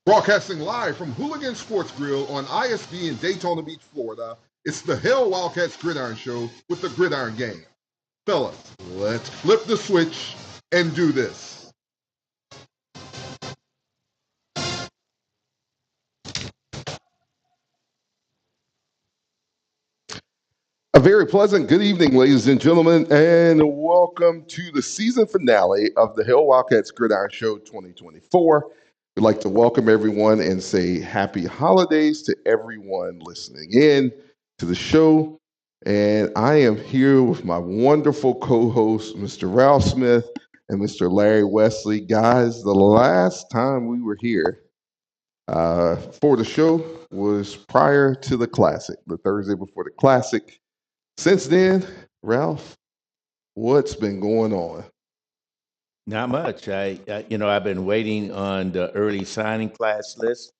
Broadcasting live from Houligans Sports Grill on ISB in Daytona Beach, Florida, it's the Hail Wildcats Gridiron Show with the Gridiron Gang. Fellas, let's flip the switch and do this. A very pleasant good evening, ladies and gentlemen, and welcome to the season finale of the Hail Wildcats Gridiron Show 2024. We'd like to welcome everyone and say happy holidays to everyone listening in to the show. And I am here with my wonderful co-hosts, Mr. Ralph Smith and Mr. Larry Wesley. Guys, the last time we were here for the show was prior to the Classic, the Thursday before the Classic. Since then, Ralph, what's been going on? Not much. I've been waiting on the early signing class list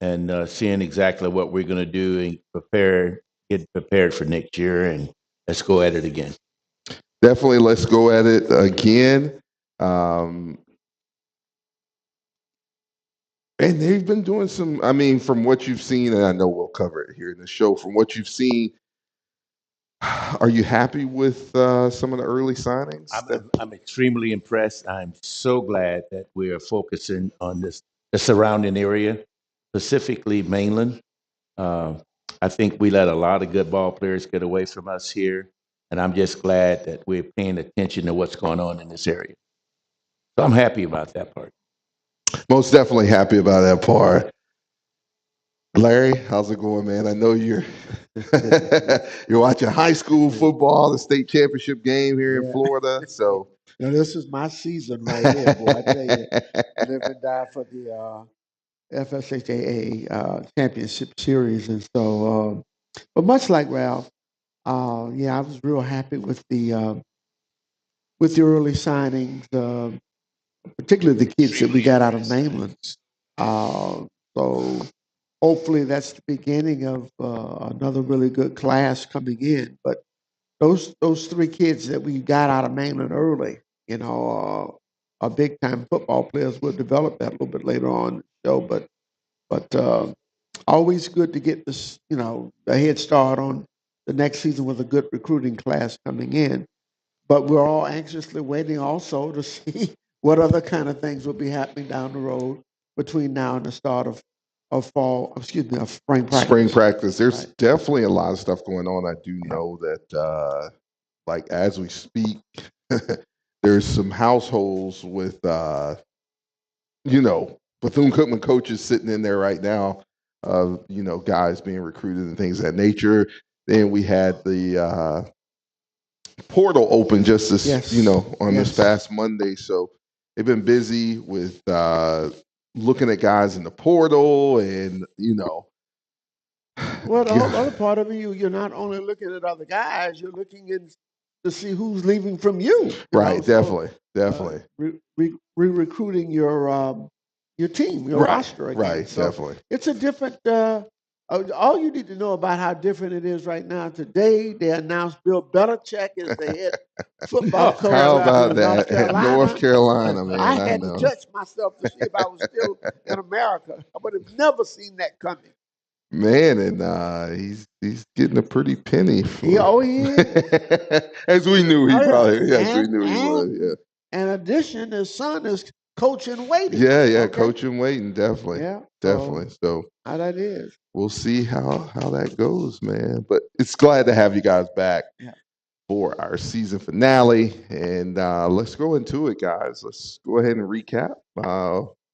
and seeing exactly what we're going to do and get prepared for next year, and let's go at it again. Definitely, let's go at it again. And they've been doing some, from what you've seen, and I know we'll cover it here in the show, from what you've seen, are you happy with some of the early signings? I'm extremely impressed. I'm so glad that we are focusing on the surrounding area, specifically mainland. I think we let a lot of good ball players get away from us here, and I'm just glad that we're paying attention to what's going on in this area. So I'm happy about that part. Most definitely happy about that part. Larry, how's it going, man? I know you're watching high school football, the state championship game here in Florida. So now this is my season right here, boy. I tell you, live and die for the FSHAA championship series, and so. But much like Ralph, I was real happy with the early signings, particularly the kids that we got out of mainland. So hopefully that's the beginning of another really good class coming in. But those three kids that we got out of mainland early, are big time football players. We'll develop that a little bit later on in the show. But always good to get this, a head start on the next season with a good recruiting class coming in. But we're all anxiously waiting also to see what other kind of things will be happening down the road between now and the start of spring practice. Spring practice. There's definitely a lot of stuff going on. I do know that, as we speak, there's some households with, Bethune-Cookman coaches sitting in there right now, guys being recruited and things of that nature. Then we had the portal open just this, this past Monday. So they've been busy with looking at guys in the portal and, Well, the other part of you're not only looking at other guys, you're looking in to see who's leaving from you. Right, definitely. Recruiting your team, your roster again. Right, so definitely. It's a different. All you need to know about how different it is right now. Today, they announced Bill Belichick as the head football coach. How about that? North Carolina, man. I had to touch myself to see if I was still in America. I would have never seen that coming. Man, and he's getting a pretty penny. He is. As we knew, he was. Yeah. In addition, his son is coaching waiting. Yeah, coaching waiting, definitely. Yeah, definitely. So how that is. We'll see how that goes, man. But it's glad to have you guys back for our season finale. And let's go into it, guys. Let's go ahead and recap.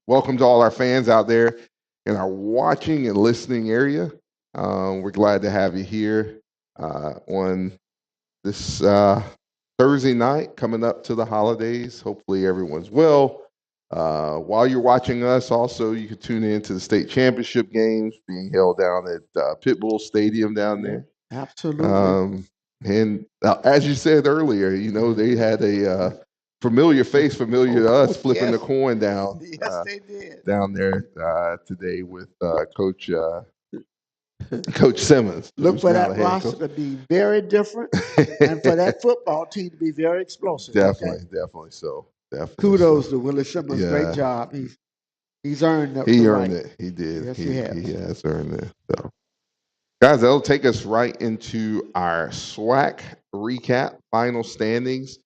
Welcome to all our fans out there in our watching and listening area. We're glad to have you here on this Thursday night coming up to the holidays. Hopefully everyone's well. While you're watching us, also, you can tune in to the state championship games being held down at Pitbull Stadium down there. Absolutely. And as you said earlier, they had a familiar face, familiar to us, flipping the coin down. Yes, they did. Down there today with Coach Simmons. Look for that roster to be very different and for that football team to be very explosive. Definitely. So. Kudos to Willie Simmons. Great job. He's earned the He right. earned it. He did. Yes, he has. has earned it. So, guys, that'll take us right into our SWAC recap, final standings.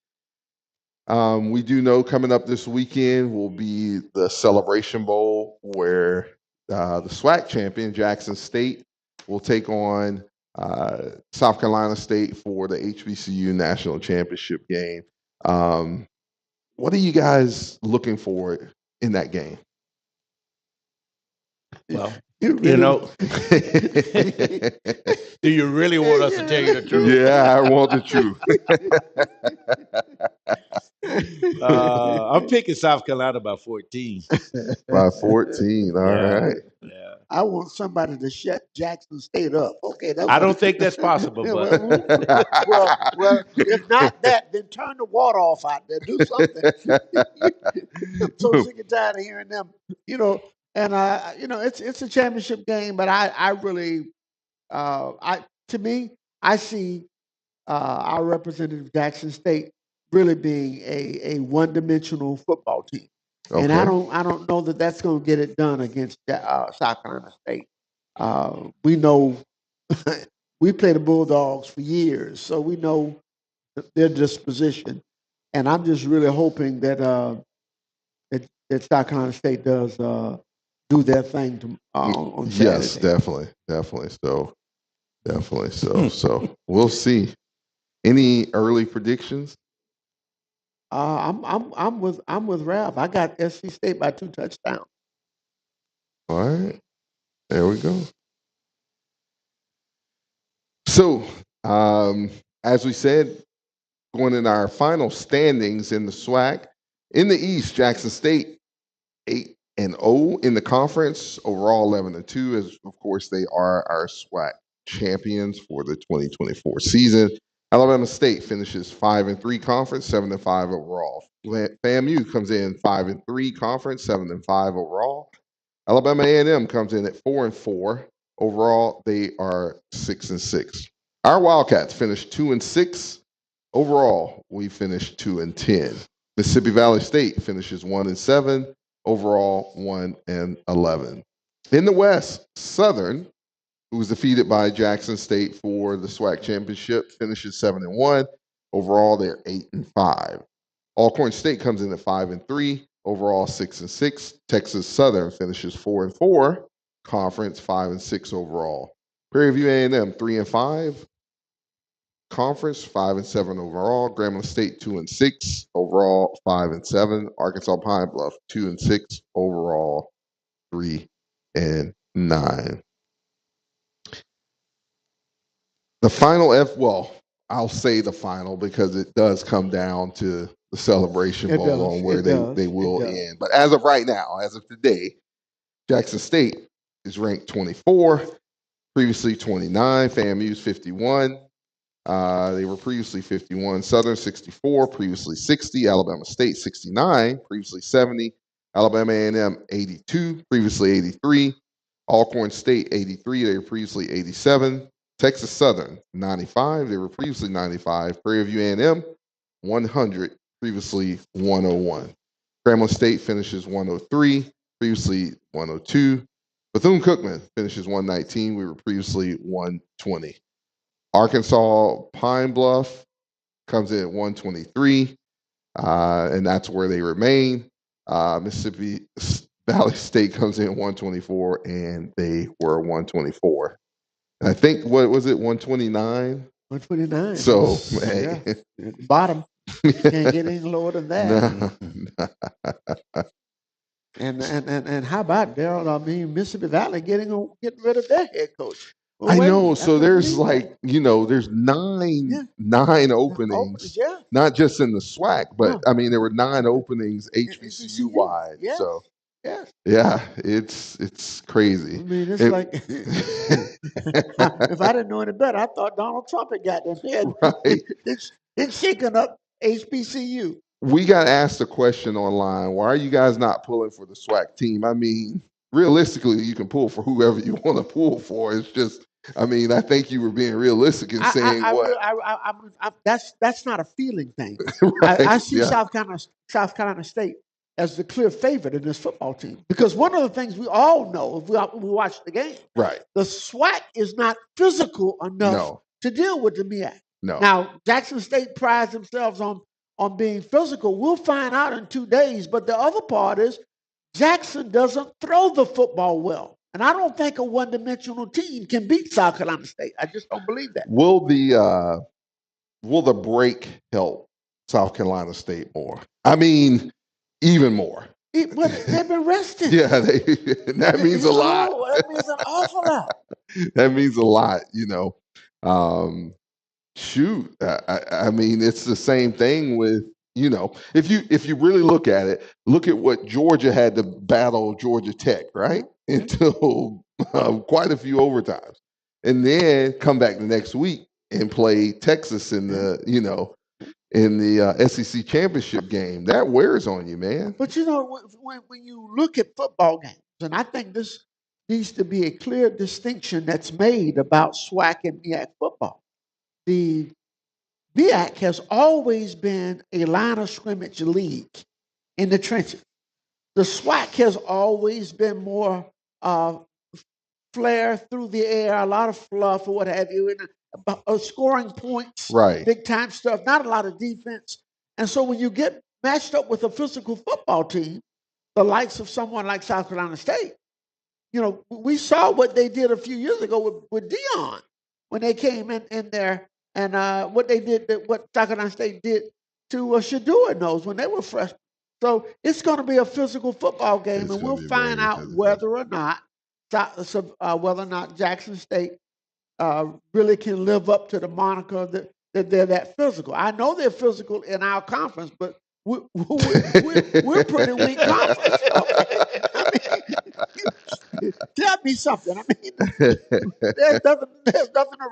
We do know coming up this weekend will be the Celebration Bowl, where the SWAC champion, Jackson State, will take on South Carolina State for the HBCU National Championship game. What are you guys looking for in that game? Well, Really, you know, do you really want us to tell you the truth? Yeah, I want the truth. I'm picking South Carolina by 14. By 14. All right. Yeah. I want somebody to shut Jackson State up. Okay, that's I don't think that's possible, Yeah, but well, if not that, then turn the water off out there. Do something. I'm so sick and tired of hearing them. And it's a championship game, but I really, to me, I see our representative Jackson State really being a one-dimensional football team. And I don't know that that's going to get it done against South Carolina State. We know we played the Bulldogs for years, so we know their disposition. And I'm just really hoping that that South Carolina State does do their thing on Saturday. Yes, definitely. So definitely. So we'll see. Any early predictions? I'm with Ralph. I got SC State by 2 touchdowns. All right. There we go. So, as we said, going in our final standings in the SWAC, in the East, Jackson State 8-0 in the conference, overall 11-2, as of course they are our SWAC champions for the 2024 season. Alabama State finishes 5-3 conference, 7-5 overall. FAMU comes in 5-3 conference, 7-5 overall. Alabama A&M comes in at 4-4 overall. They are 6-6. Our Wildcats finished 2-6 overall. We finished 2-10. Mississippi Valley State finishes 1-7 overall, 1-11. In the West, Southern, who was defeated by Jackson State for the SWAC championship, finishes 7-1. Overall, they're 8-5. Alcorn State comes in at 5-3. Overall, 6-6. Texas Southern finishes 4-4. Conference 5-6 overall. Prairie View A&M 3-5. Conference 5-7 overall. Grambling State 2-6 overall, 5-7. Arkansas Pine Bluff 2-6 overall, 3-9. The final I'll say the final because it does come down to the Celebration Bowl on where they will end. But as of right now, as of today, Jackson State is ranked 24, previously 29. FAMU's 51. They were previously 51. Southern 64, previously 60. Alabama State 69, previously 70. Alabama A&M 82, previously 83. Alcorn State 83, they were previously 87. Texas Southern 95, they were previously 95. Prairie View A&M 100, previously 101. Grambling State finishes 103, previously 102. Bethune-Cookman finishes 119, we were previously 120. Arkansas Pine Bluff comes in at 123, and that's where they remain. Mississippi Valley State comes in at 124, and they were 124. And I think, what was it, 129? 129. So, hey. Yeah. Bottom. Can't get any lower than that. No. And how about Darold? I mean, Mississippi Valley getting rid of their head coach. Well, I know. So there's there's nine openings, not just in the SWAC, but I mean, there were 9 openings HBCU wide. Yes. So yes. Yeah, it's crazy. I mean, it's like if I didn't know any better, I thought Donald Trump had got them head. Right. It's shaking up HBCU. We got asked a question online. Why are you guys not pulling for the SWAC team? I mean, realistically, you can pull for whoever you want to pull for. It's just, I mean, I think you were being realistic in saying that's not a feeling thing. Right, I see yeah. South Carolina State as the clear favorite in this football team. Because one of the things we all know if we watch the game, Right. the SWAC is not physical enough to deal with the MEAC. No. Now, Jackson State prides themselves on being physical. We'll find out in 2 days. But the other part is Jackson doesn't throw the football well. And I don't think a one-dimensional team can beat South Carolina State. I just don't believe that. Will the break help South Carolina State more? I mean, even more. But they've been rested. Yeah, that means a lot. That means an awful lot. That means a lot, shoot, I mean, it's the same thing with, if you really look at it, look at what Georgia had to battle Georgia Tech, right? Until quite a few overtimes. And then come back the next week and play Texas in the, SEC championship game. That wears on you, man. But when you look at football games, and I think this needs to be a clear distinction that's made about SWAC and MEAC football. The MEAC has always been a line of scrimmage league in the trenches. The SWAC has always been more flair through the air, a lot of fluff or what have you, and scoring points, right? Big time stuff, not a lot of defense. And so when you get matched up with a physical football team, the likes of someone like South Carolina State, we saw what they did a few years ago with Dion when they came in there, and what South Carolina State did to Shadua and those when they were freshmen. So it's going to be a physical football game, and we'll find out whether or not Jackson State really can live up to the moniker that they're that physical. I know they're physical in our conference, but we're pretty weak conference. Tell me something. I mean, there's nothing to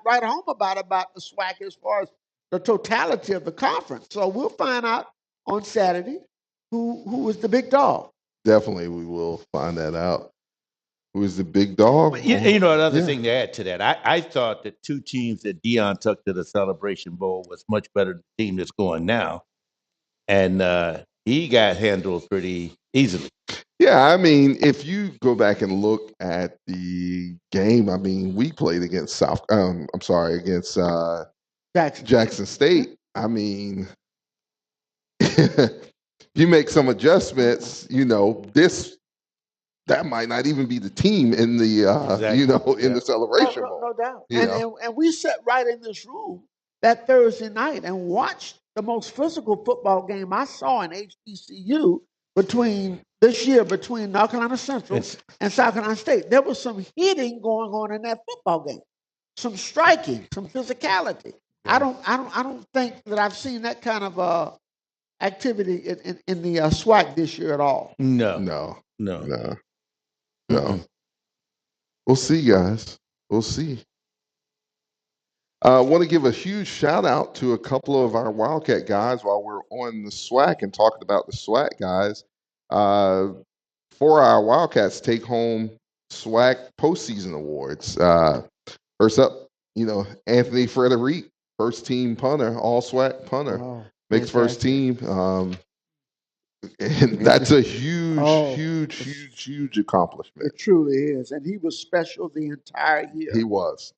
write home about the SWAC as far as the totality of the conference. So we'll find out on Saturday who is the big dog. Definitely, we will find that out. Who is the big dog? Another thing to add to that, I thought the two teams that Dion took to the Celebration Bowl was much better than the team that's going now. And he got handled pretty easily. Yeah, I mean, if you go back and look at the game, I mean, we played against against Jackson State. I mean, you make some adjustments, that might not even be the team in the in the Celebration Bowl. No doubt. And we sat right in this room that Thursday night and watched the most physical football game I saw in HBCU between North Carolina Central and South Carolina State. There was some hitting going on in that football game, some striking, some physicality. I don't think that I've seen that kind of activity in the SWAC this year at all. No. We'll see, guys. We'll see. I want to give a huge shout out to a couple of our Wildcat guys while we're on the SWAC and talking about the SWAC guys. 4 our Wildcats take home SWAC postseason awards. First up, Anthony Frederic, first team punter, all SWAC punter, makes first team. And that's a huge accomplishment. It truly is. And he was special the entire year. He was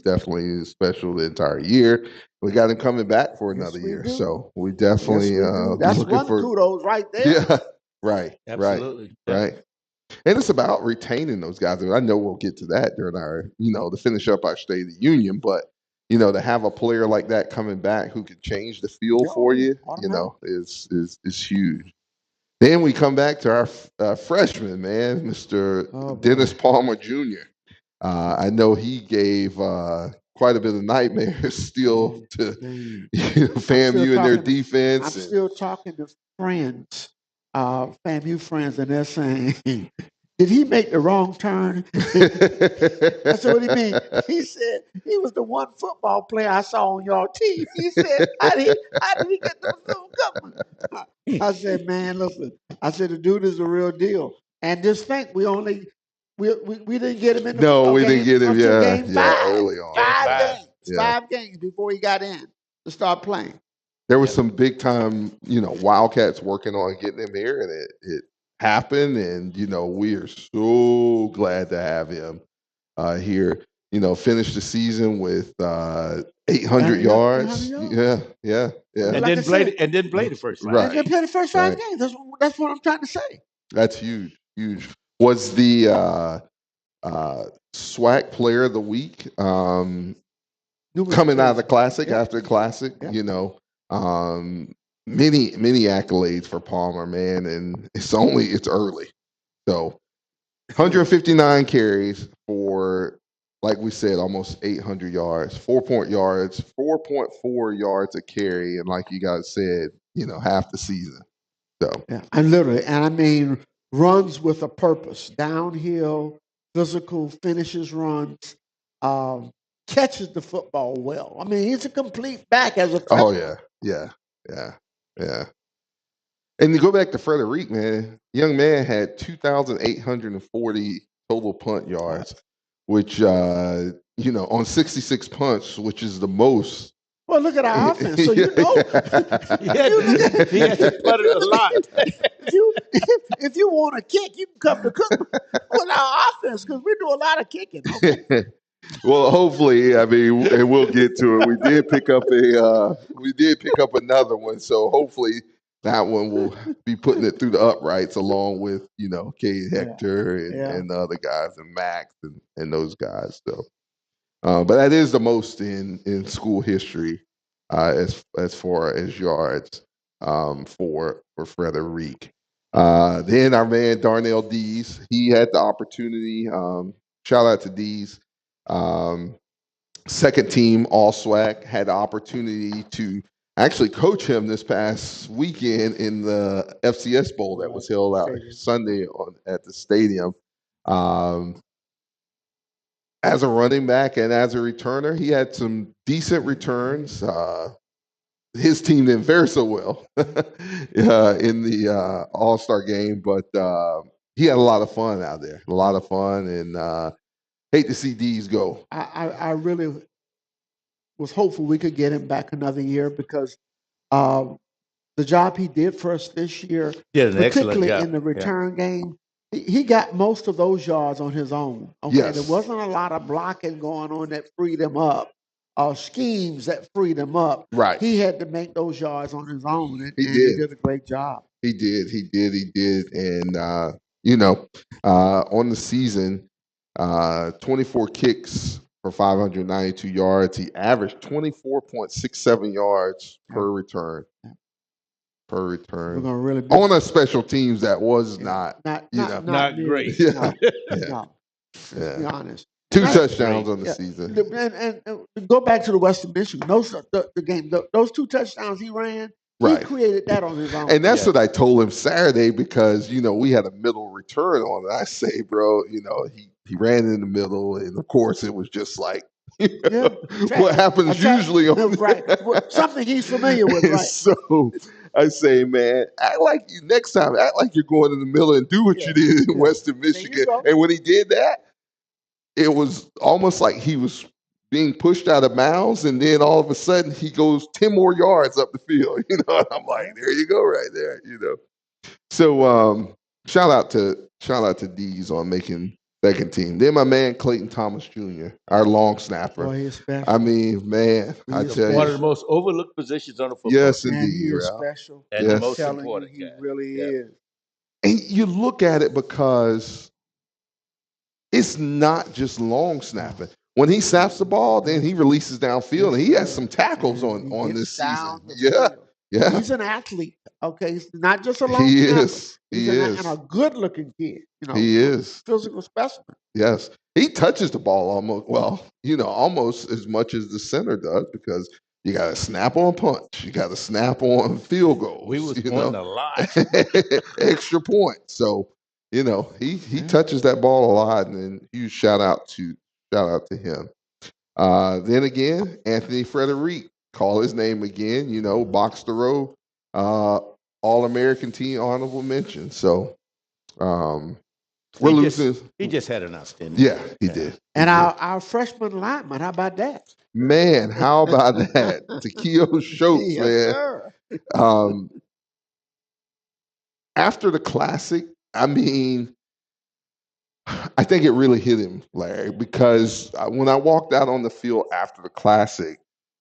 definitely special the entire year. We got him coming back for another year. Do. So we definitely that's one kudos right there. Yeah. Right. Absolutely. Right. And it's about retaining those guys. I know we'll get to that during our, to finish up our State of the Union, but to have a player like that coming back who could change the field for you, is huge. Then we come back to our freshman, man, Mr. Dennis Palmer Jr. I know he gave quite a bit of nightmares still to FAMU and their defense. I'm still talking to friends, FAMU friends, and they're saying, did he make the wrong turn? I said, what do you mean? He said, he was the one football player I saw on your team. He said, how did he get those little coming? I said, man, listen. I said, the dude is the real deal. And just think, we didn't get him in the No, we didn't get him, game 5. Early on. 5 games. 5 games before he got in to start playing. there was some big time, Wildcats working on getting him here, and it happened. And we are so glad to have him here. Finished the season with 800 yards. 800 yards. Yeah. And Like didn't play the first 5 Right. And they played the first 5 Right. games. That's what I'm trying to say. That's huge. Was the SWAC Player of the Week coming out of the Classic after the Classic? Yeah. Many accolades for Palmer, man, and it's early. So 159 carries for, like we said, almost 800 yards, 4-point yards, 4.4 yards a carry, and like you guys said, half the season. So yeah, and I mean runs with a purpose, downhill, physical, finishes runs, catches the football well. I mean, he's a complete back as a threat. Oh yeah. And to go back to Frederic, man, young man had 2,840 total punt yards, which on 66 punts, which is the most. Well, look at our offense. So he had to punt it a lot. if you want to kick, you can come to cook with our offense because we do a lot of kicking. Okay? Well, hopefully, I mean, and we'll get to it. We did pick up another one, so hopefully that one will be putting it through the uprights along with Cade Hector and the other guys and Max and those guys. So, but that is the most in school history as far as yards for Frederic. Then our man Darnell Dees, he had the opportunity. Shout out to Dees. Second team All SWAC, had the opportunity to actually coach him this past weekend in the FCS Bowl that was held out Sunday at the stadium. As a running back and as a returner, he had some decent returns. His team didn't fare so well in the All-Star game, but he had a lot of fun out there, and hate to see D's go. I really was hopeful we could get him back another year because the job he did for us this year, Did an excellent particularly job. in the return game, he got most of those yards on his own. Okay, Yes. there wasn't a lot of blocking going on that freed him up, schemes that freed him up. Right. He had to make those yards on his own, and He he did. did a great job. He did, and on the season, 24 kicks for 592 yards. He averaged 24.67 yards per return. We're gonna really On a special teams that was not not great. Yeah. No. Let's be honest. 2 That's touchdowns on the season. And go back to the Western Michigan. The game. Those 2 touchdowns he ran. Right. He created that on his own. And that's what I told him Saturday because, we had a middle return on it. I say, bro, he ran in the middle, and of course it was just like what happens usually on right. Something he's familiar with, right? So I say, man, act like you're going in the middle and do what you did in Western Michigan. And when he did that, it was almost like he was being pushed out of bounds, and then all of a sudden he goes 10 more yards up the field. And I'm like, there you go, right there. So shout out to D's on making second team. Then my man Clayton Thomas Jr., our long snapper. Boy, he's special. I mean, man, I tell you, One of the most overlooked positions on the football. yes, team. indeed, he is Ralph. special. And Yes. the most Telling important you, he guy. really Yeah. is. And you look at it because it's not just long snapping. When he snaps the ball, then he releases downfield, and he has some tackles He on gets this down season. the Yeah, field. yeah, He's an athlete. Okay, he's not just a long he snapper. is. He He's is. and a good-looking kid. He is. Physical specimen. Yes, he touches the ball almost as much as the center does because you got to snap on punch, you got to snap on field goals. We was pointing a lot. Extra point. So he touches that ball a lot, and huge shout out to him. Then again, Anthony Frederic, call his name again. Box the row, All-American team honorable mention. So we're losing. He just had an outstanding. Yeah, he did. And our freshman lineman, how about that? Man, how about that? Takeo Schultz, Yes, man. sir. After the Classic, I mean, I think it really hit him, Larry, because when I walked out on the field after the Classic,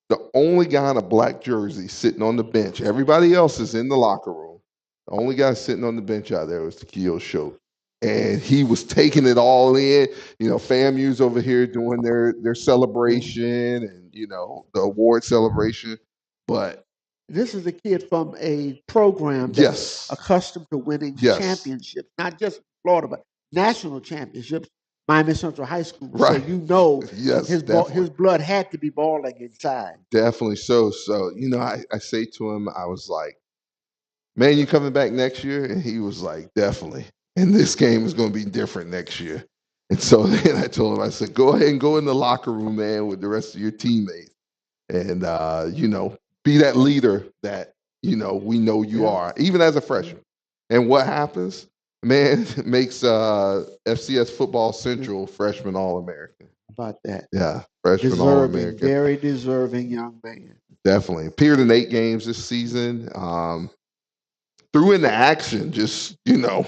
the only guy in a black jersey sitting on the bench, everybody else is in the locker room. The only guy sitting on the bench out there was Takeo Show. And he was taking it all in. You know, FAMU's over here doing their celebration and, you know, the award celebration. But this is a kid from a program that's accustomed to winning championships, not just Florida, but national championships. Miami Central High School. Right. So you know his definitely. blood had to be boiling inside. Definitely so. So, you know, I say to him, I was like, man, you coming back next year? And he was like, definitely. And this game is going to be different next year. And so then I told him, I said, go ahead and go in the locker room, man, with the rest of your teammates. And, you know, be that leader that, you know, we know you are, even as a freshman. And what happens? Man, makes FCS Football Central freshman All-American. About that. Yeah, freshman All-American. Very deserving young man. Definitely. Appeared in 8 games this season. Threw into action, just, you know,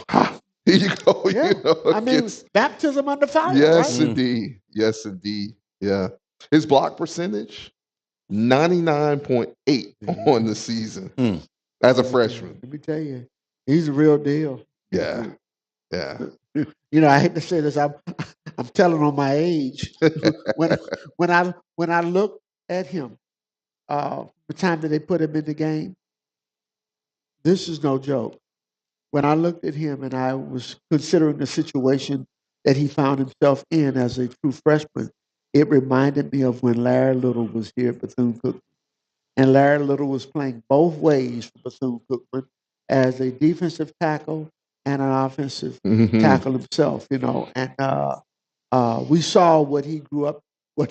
here you go. Yeah. You know, I mean, baptism under fire. Yes, right? indeed. Yes, indeed. Yeah. His block percentage, 99.8 on the season as a freshman. Let me tell you, he's a real deal. Yeah. Yeah. You know, I hate to say this. I'm telling on my age. when I look at him, the time that they put him in the game, this is no joke. When I looked at him and I was considering the situation that he found himself in as a true freshman, it reminded me of when Larry Little was here at Bethune-Cookman. And Larry Little was playing both ways for Bethune-Cookman as a defensive tackle and an offensive tackle himself, you know. And we saw what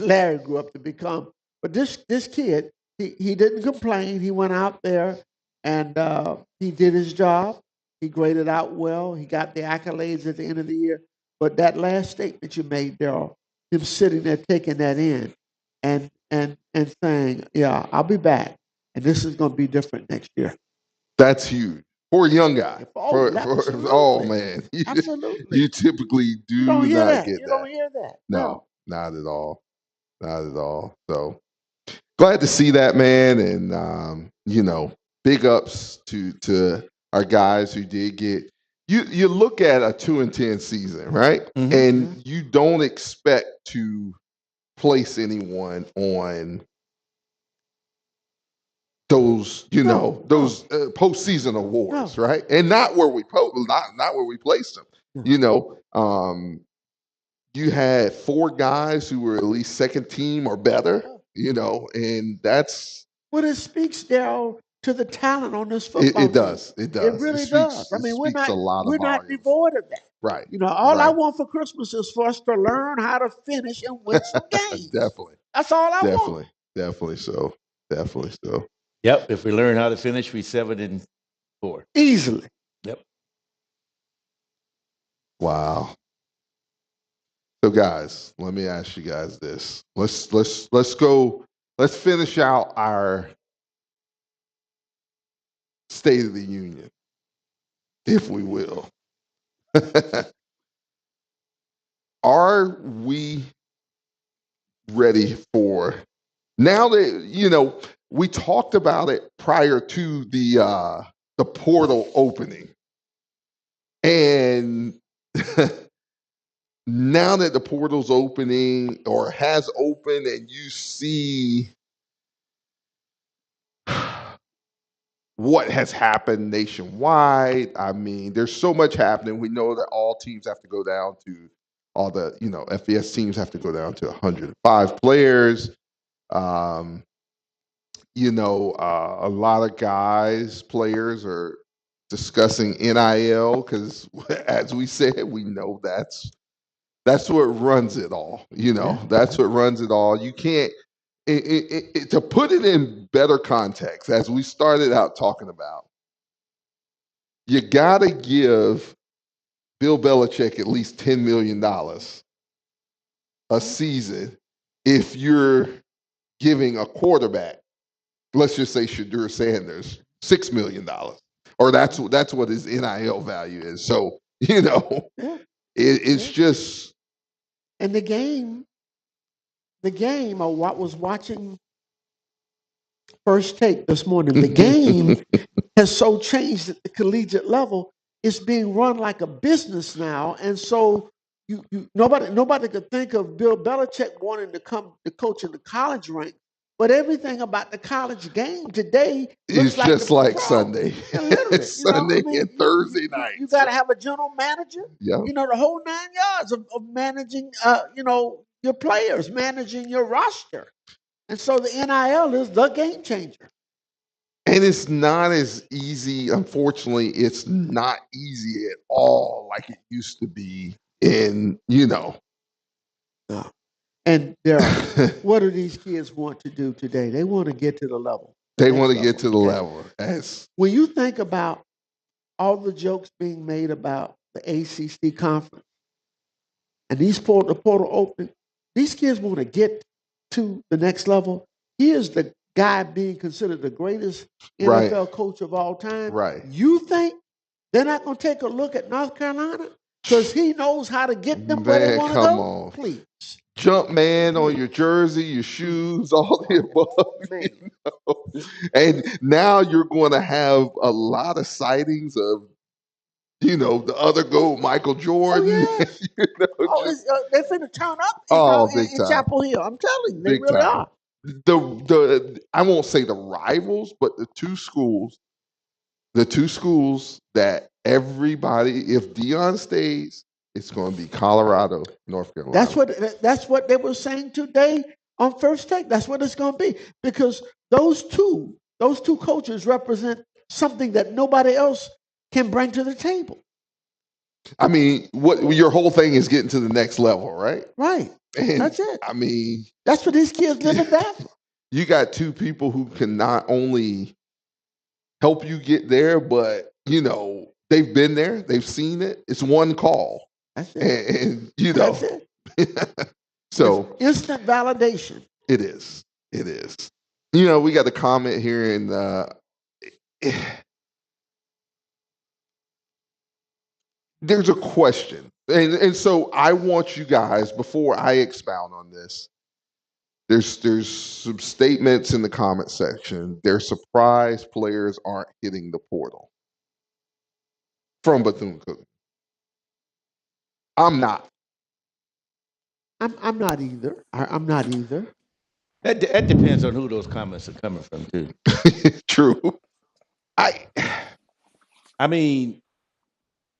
Larry grew up to become. But this kid, he didn't complain. He went out there and he did his job. He graded out well. He got the accolades at the end of the year. But that last statement you made, Daryl, him sitting there taking that in and saying, yeah, I'll be back. And this is going to be different next year. That's huge. For a young guy. Oh, man. Absolutely. You typically do not get that. You don't hear that. No, not at all. Not at all. So glad to see that, man. And, you know, big ups to our guys who did get. You look at a 2-10 season, right? And you don't expect to place anyone on those, you know, those postseason awards, right? And not where we not where we placed them. You know, you had 4 guys who were at least second team or better. You know, and that's what it speaks, Daryl, to the talent on this football team. It does. It really does. I mean, we're not devoid of that. Right. You know, all I want for Christmas is for us to learn how to finish and win some games. Definitely. That's all I want. Definitely so. Definitely so. Yep. If we learn how to finish, we 7-4 easily. Yep. Wow. So, guys, let me ask you guys this. Let's go. Let's finish out our State of the Union, if we will. Are we ready for, now that, you know, we talked about it prior to the portal opening, and now that the portal's opening or has opened, and you see what has happened nationwide. I mean, there's so much happening. We know that all teams have to go down to, all the, you know, FBS teams have to go down to 105 players. You know, a lot of players are discussing NIL because, as we said, we know that's what runs it all. You know, that's what runs it all. You can't, to put it in better context, as we started out talking about, you got to give Bill Belichick at least $10 million a season if you're giving a quarterback, let's just say Shadur Sanders, $6 million, or that's what his NIL value is. So Yeah. it's just. And the game, I was watching First Take this morning. The game has so changed at the collegiate level. It's being run like a business now, and so nobody could think of Bill Belichick wanting to come to coach in the college rank. But everything about the college game today It's looks just like like Sunday. Yeah, literally, It's Sunday and Thursday nights. You got to have a general manager. Yeah. The whole 9 yards of managing. Your players, managing your roster, and so the NIL is the game changer. And it's not as easy. Unfortunately, it's not easy at all like it used to be. And And Daryl, what do these kids want to do today? They want to get to the level. They want to get to the level. When you think about all the jokes being made about the ACC conference and the portal opening, these kids want to get to the next level. Here's the guy being considered the greatest NFL coach of all time. Right. You think they're not going to take a look at North Carolina because he knows how to get them where they want to go? Come on. Please. Jump man on your jersey, your shoes, all the above. And now you're going to have a lot of sightings of, the other GOAT, Michael Jordan. Oh, yes. They're finna turn up in Chapel Hill. I'm telling you, they really are. I won't say the rivals, but the two schools that everybody, if Deion stays, it's going to be Colorado, North Carolina. That's what they were saying today on First Take. That's what it's going to be, because those two coaches represent something that nobody else can bring to the table. I mean, what your whole thing is getting to the next level, right? Right. And that's it. I mean, that's what these kids live and die for. You got two people who can not only help you get there, but they've been there, they've seen it. It's one call. That's it. And that's it. So it's instant validation. It is. It is. We got a comment here in there's a question. And so I want you guys, before I expound on this, there's some statements in the comment section. They're surprised players aren't hitting the portal from Bethune-Cookman. I'm not. I'm not either. I'm not either. That depends on who those comments are coming from, too. True. I mean,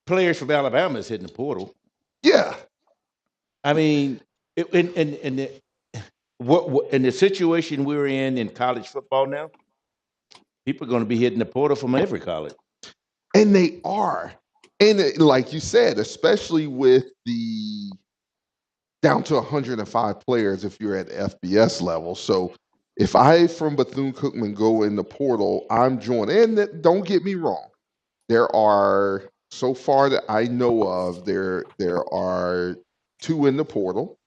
players from Alabama is hitting the portal. Yeah. I mean, in the situation we're in college football now, people are going to be hitting the portal from every college. And they are. And like you said, especially with the down to 105 players if you're at FBS level. So if I from Bethune-Cookman go in the portal, I'm joining. And don't get me wrong. There are, so far that I know of, there are two in the portal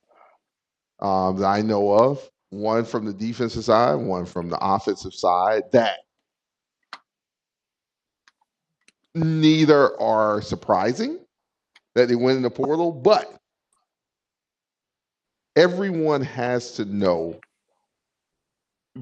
that I know of. One from the defensive side, one from the offensive side, that neither are surprising that they went in the portal, but everyone has to know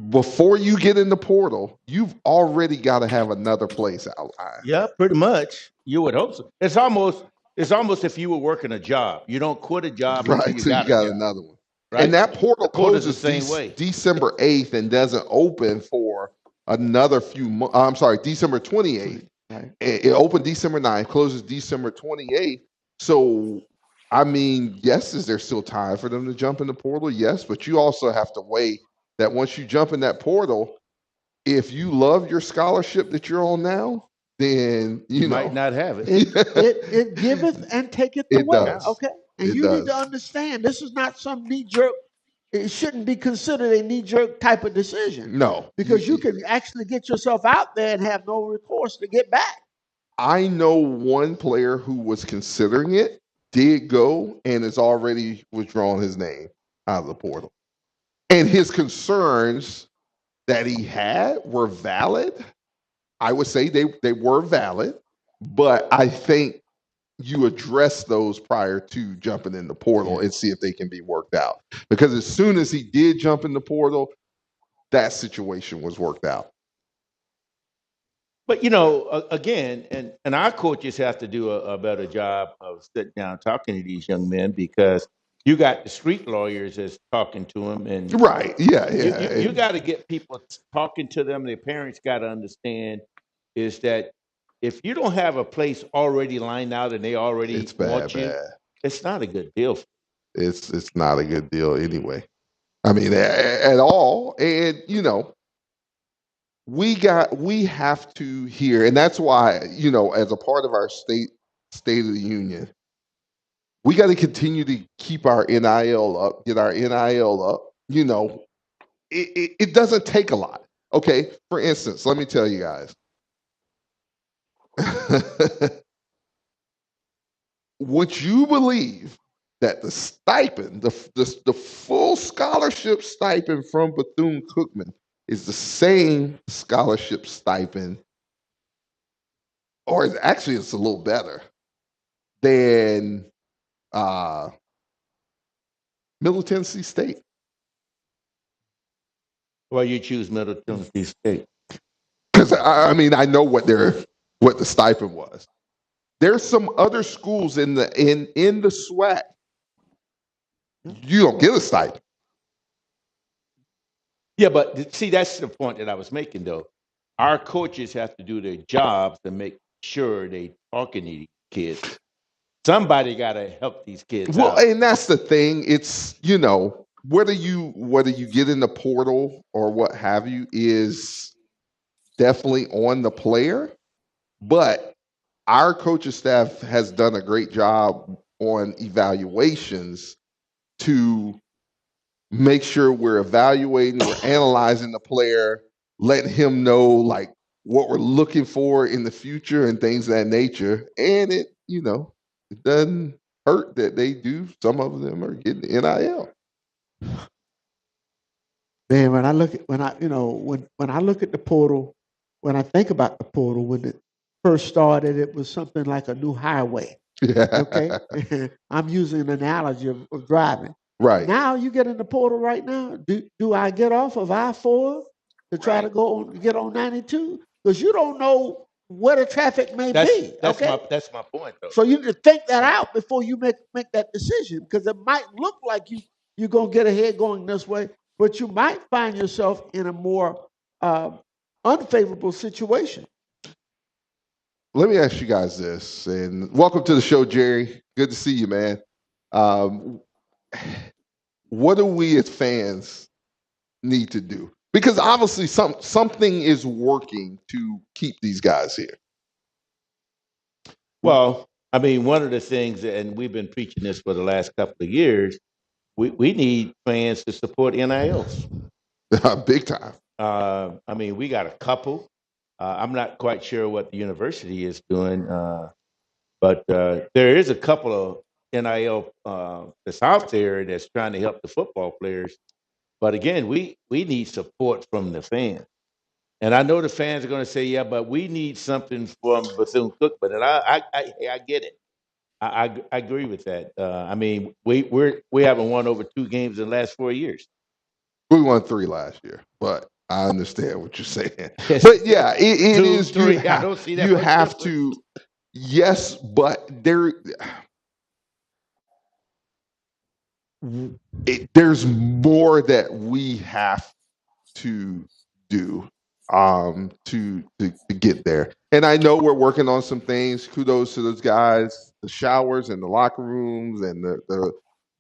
before you get in the portal, you've already got to have another place outlined. Yeah, pretty much. You would hope so. It's almost if you were working a job. You don't quit a job until you got another one. Right? And that portal closes the same way. December 8th and doesn't open for another few months. I'm sorry, December 28th. Right. It opened December 9th, closes December 28th. So, I mean, yes, is there still time for them to jump in the portal? Yes, but you also have to wait that once you jump in that portal, if you love your scholarship that you're on now, then you might not have it. It giveth and taketh away. Does. Okay. And you need to understand, this is not some knee-jerk. It shouldn't be considered a knee-jerk type of decision. No. Because you can actually get yourself out there and have no recourse to get back. I know one player who was considering it, did go, and has already withdrawn his name out of the portal. And his concerns that he had were valid, I would say they were valid, but I think you address those prior to jumping in the portal and see if they can be worked out. Because as soon as he did jump in the portal, that situation was worked out. But again, and our coaches have to do a better job of sitting down talking to these young men, because you got the street lawyers that's talking to them, and Right. Yeah. you got to get people talking to them. Their parents got to understand is that if you don't have a place already lined out and they already It's want bad, you, bad. it's not a good deal. It's not a good deal anyway. I mean, at all. And we have to hear, and that's why, as a part of our state of the union, we got to continue to keep our NIL up, get our NIL up. It doesn't take a lot. Okay, for instance, let me tell you guys. Would you believe that the stipend, the full scholarship stipend from Bethune-Cookman is the same scholarship stipend, or actually it's a little better than Middle Tennessee State? Well, you choose Middle Tennessee State because I mean I know what the stipend was. There's some other schools in the SWAC. You don't get a stipend. Yeah, but see, that's the point that I was making, though. Our coaches have to do their jobs to make sure they talking to these kids. Somebody got to help these kids Well, out. and that's the thing. It's whether you get in the portal or what have you is definitely on the player, but our coaching staff has done a great job on evaluations to make sure we're evaluating, we're analyzing the player, letting him know like what we're looking for in the future and things of that nature. And it doesn't hurt that some of them are getting NIL. Man, when I look at when I look at the portal, when I think about the portal, when it first started, it was something like a new highway. Yeah. Okay, I'm using an analogy of driving. Right. Now you get in the portal right now. Do I get off of I-4 to try to get on 92? Because you don't know where the traffic may be. That's Okay, that's my point, though. so you need to think that out before you make that decision, because it might look like you're gonna get ahead going this way, but you might find yourself in a more unfavorable situation. Let me ask you guys this, and welcome to the show, Jerry. Good to see you, man. What do we as fans need to do? Because obviously something is working to keep these guys here. Well, I mean, one of the things, and we've been preaching this for the last couple of years, we need fans to support NILs. Big time. I mean, we got a couple. I'm not quite sure what the university is doing, but there is a couple of NIL that's out there that's trying to help the football players. But again, we need support from the fans. And I know the fans are going to say, yeah, but we need something from Bethune-Cookman. And I get it. I agree with that. I mean, we haven't won over 2 games in the last 4 years. We won 3 last year, but I understand what you're saying. But yeah, it 2, is. 3. I don't see that. You have to. Yes, but there's more that we have to do to get there. And I know we're working on some things. Kudos to those guys. The showers and the locker rooms and the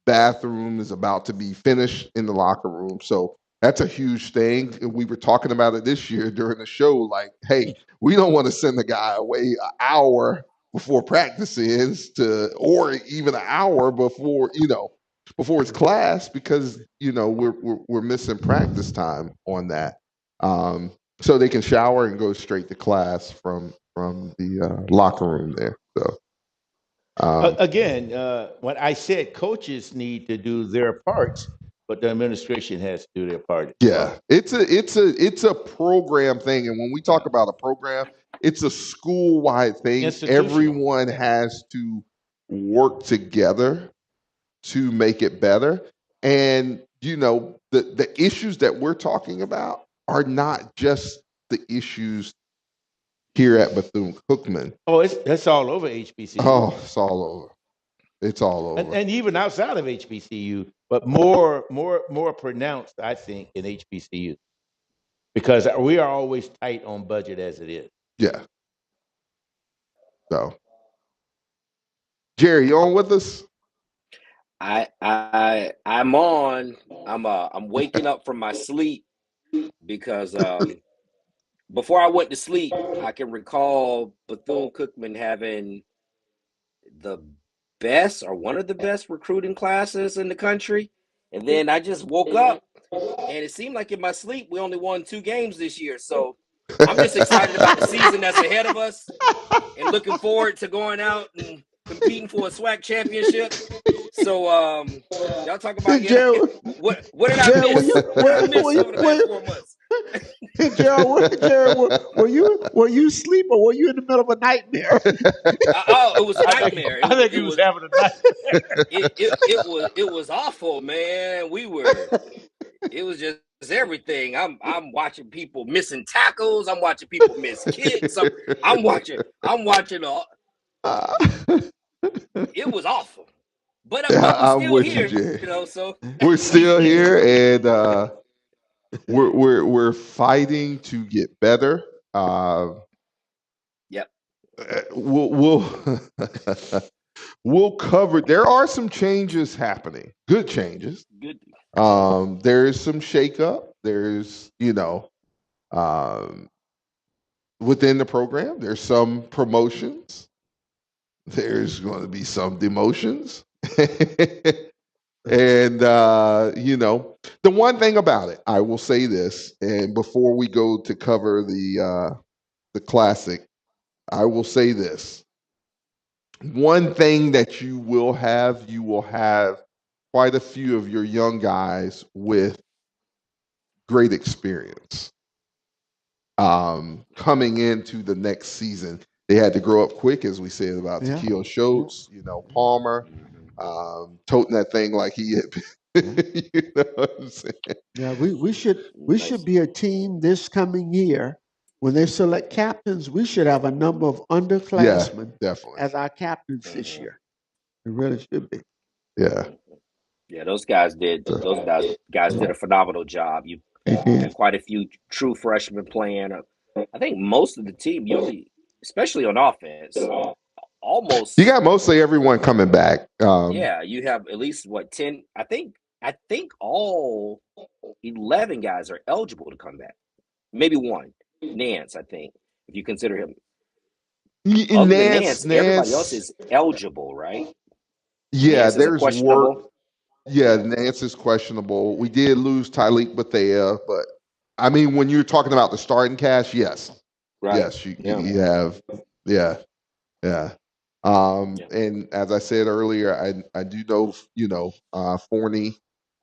bathroom is about to be finished in the locker room. So that's a huge thing. And we were talking about it this year during the show. Like, hey, we don't want to send the guy away an hour before practice is or even an hour before his class, because we're missing practice time on that. So they can shower and go straight to class from the locker room there. So again, when I said coaches need to do their parts, but the administration has to do their part. Yeah, it's a program thing, and when we talk about a program, it's a school-wide thing. Institutional. Everyone has to work together to make it better. And the issues that we're talking about are not just the issues here at Bethune-Cookman. Oh, that's all over HBCU. Oh, it's all over. It's all over. And even outside of HBCU, but more pronounced, I think, in HBCU, because we are always tight on budget as it is. Yeah. So, Jerry, you on with us? I'm on. I'm waking up from my sleep because before I went to sleep, I can recall Bethune-Cookman having the best or one of the best recruiting classes in the country. And then I just woke up and it seemed like in my sleep we only won 2 games this year. So I'm just excited about the season that's ahead of us and looking forward to going out and competing for a SWAC championship. So y'all talk about what did I miss? What did I miss over the past 4 months? Gerald, were you asleep or were you in the middle of a nightmare? It was a nightmare. I think he was having a nightmare. It was awful, man. It was just everything. I'm watching people missing tackles. I'm watching people miss kicks. I'm watching all. It was awful. But I'm still here, so we're still here, and we're fighting to get better. Yep. We'll cover. There are some changes happening. Good changes. Good. There is some shakeup. There's within the program. There's some promotions. There's going to be some demotions. And the one thing about it, I will say this, and before we go to cover the classic, I will say this. One thing that you will have quite a few of your young guys with great experience coming into the next season. They had to grow up quick, as we said about Takeo Schultz, Palmer, toting that thing like he had been. You know what I'm saying? Yeah, we should be a team this coming year. When they select captains, we should have a number of underclassmen definitely as our captains this year. It really should be. Yeah. Yeah, those guys did a phenomenal job. You had quite a few true freshmen playing. I think most of the team, especially on offense, almost. You got mostly everyone coming back. Yeah, you have at least 10. I think all 11 guys are eligible to come back. Maybe one, Nance. I think if you consider him. Nance, everybody else is eligible, right? Yeah, Nance there's work. Yeah, Nance is questionable. We did lose Tyleek Bethea, but I mean, when you're talking about the starting cast, yes. Right. Yes, you have. Yeah. And as I said earlier, I do know, Forney,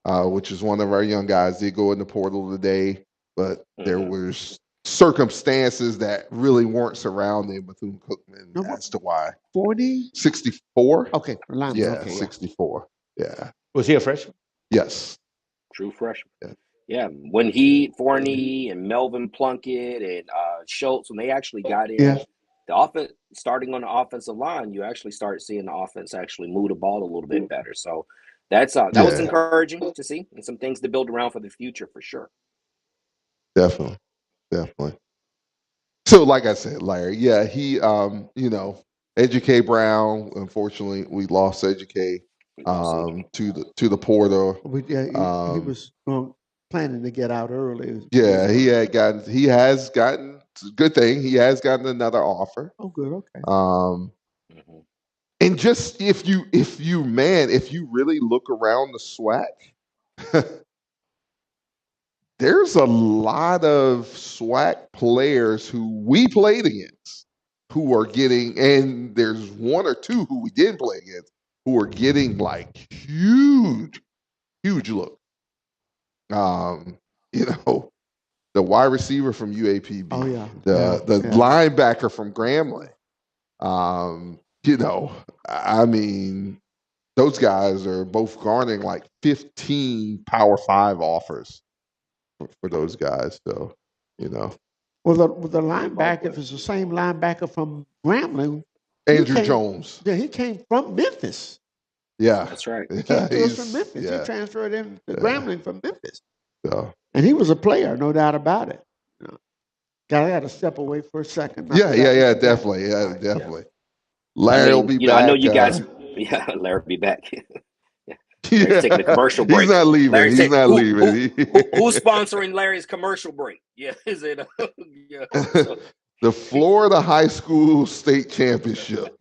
which is one of our young guys, did go in the portal today, but there was circumstances that really weren't surrounding Bethune-Cookman as to why. 40? 64? Okay. Yeah, 64. Yeah. Was he a freshman? Yes. True freshman. Yeah. When Forney and Melvin Plunkett and Schultz, when they actually got in, the offense, starting on the offensive line, you actually start seeing the offense actually move the ball a little bit better. So that was encouraging to see, and some things to build around for the future for sure. Definitely. So, like I said, Larry, he, Eduque Brown. Unfortunately, we lost Eduque to the portal. He was planning to get out early. Yeah, he has gotten. Good thing he has gotten another offer. Oh, good. Okay. And just if you really look around the SWAC, there's a lot of SWAC players who we played against who are getting, and there's one or two who we didn't play against who are getting like huge look. You know, the wide receiver from UAPB, Oh, yeah. the Yeah. linebacker from Grambling. You know, I mean, those guys are both garnering like 15 Power 5 offers for those guys. So, you know. Well, the linebacker, if it's the same linebacker from Grambling, Andrew Jones. Yeah, he came from Memphis. Yeah. That's right. He came to us from Memphis. Yeah. He transferred in to Grambling from Memphis. So. And he was a player, no doubt about it. You know. I got to step away for a second. Definitely. Yeah, definitely. Larry will be back. I know you guys. Yeah, Larry will be back. Yeah. Larry's taking a commercial break. He's not leaving. He's not leaving. Who's sponsoring Larry's commercial break? Yeah, is it? Yeah. The Florida High School State Championship.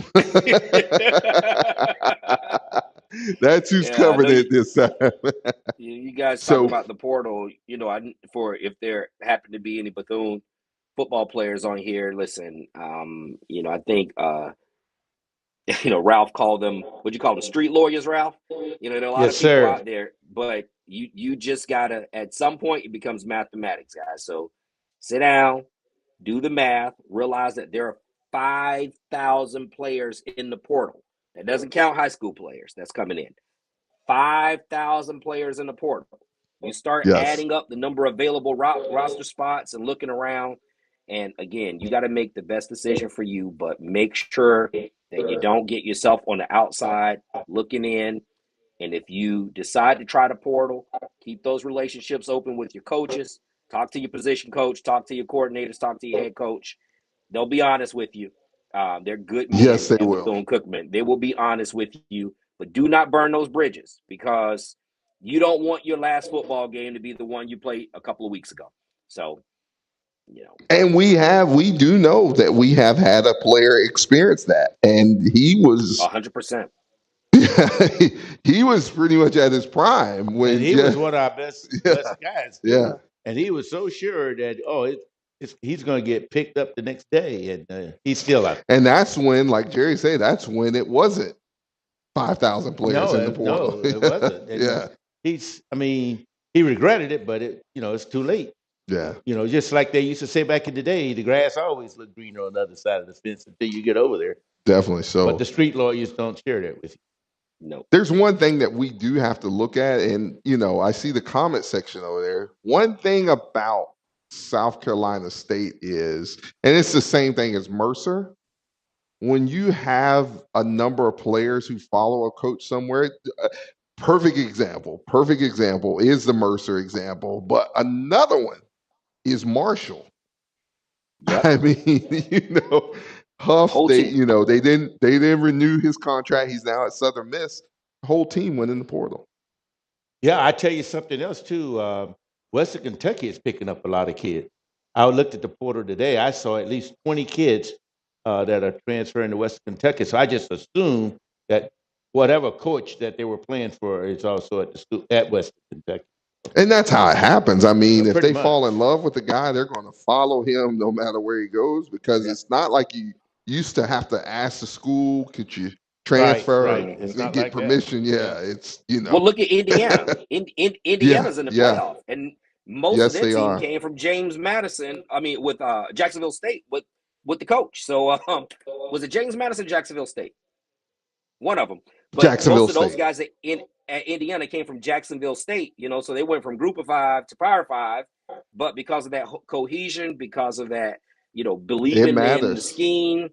That's who's covering it this time. You guys talk about the portal. You know, for if there happen to be any Bethune football players on here, listen. You know, I think you know, Ralph called them. What'd you call them? Street lawyers, Ralph. You know, there are a lot of people out there, but you just gotta. At some point, it becomes mathematics, guys. So sit down, do the math, realize that there are 5,000 players in the portal. That doesn't count high school players that's coming in. 5,000 players in the portal. You start adding up the number of available roster spots and looking around. And again, you got to make the best decision for you, but make sure that you don't get yourself on the outside looking in. And if you decide to try the portal, keep those relationships open with your coaches. Talk to your position coach, talk to your coordinators, talk to your head coach. They'll be honest with you. They're good men. Yes, they will. Bethune-Cookman. They will be honest with you, but do not burn those bridges because you don't want your last football game to be the one you played a couple of weeks ago. So, you know. And we do know that we have had a player experience that, and he was 100%. He was pretty much at his prime when he was one of our best guys. Yeah, and he was so sure that he's going to get picked up the next day, and he's still out. And that's when, like Jerry said, that's when it wasn't 5,000 players in the portal. No, it wasn't. And he regretted it, but it's too late. Yeah. Just like they used to say back in the day, the grass always looked greener on the other side of the fence until you get over there. Definitely so. But the street lawyers don't share that with you. No. There's one thing that we do have to look at, and I see the comment section over there. One thing about South Carolina State is, and it's the same thing as Mercer, when you have a number of players who follow a coach somewhere, perfect example is the Mercer example, but another one is Marshall. Yep. I mean, Huff, they didn't renew his contract. He's now at Southern Miss. The whole team went in the portal. Yeah, I tell you something else too. Western Kentucky is picking up a lot of kids. I looked at the portal today. I saw at least 20 kids that are transferring to Western Kentucky. So I just assumed that whatever coach that they were playing for is also at Western Kentucky. And that's how it happens. I mean, if they fall in love with the guy, they're going to follow him no matter where he goes, because it's not like you used to have to ask the school, could you transfer and get permission? It's Well, look at Indiana. Indiana's in the playoff, and most of their team came from James Madison. I mean, with Jacksonville State with the coach. So was it James Madison, Jacksonville State? One of them. But Jacksonville most of those guys at Indiana came from Jacksonville State, so they went from Group of 5 to Power 5. But because of that cohesion, because of that, believing in the scheme,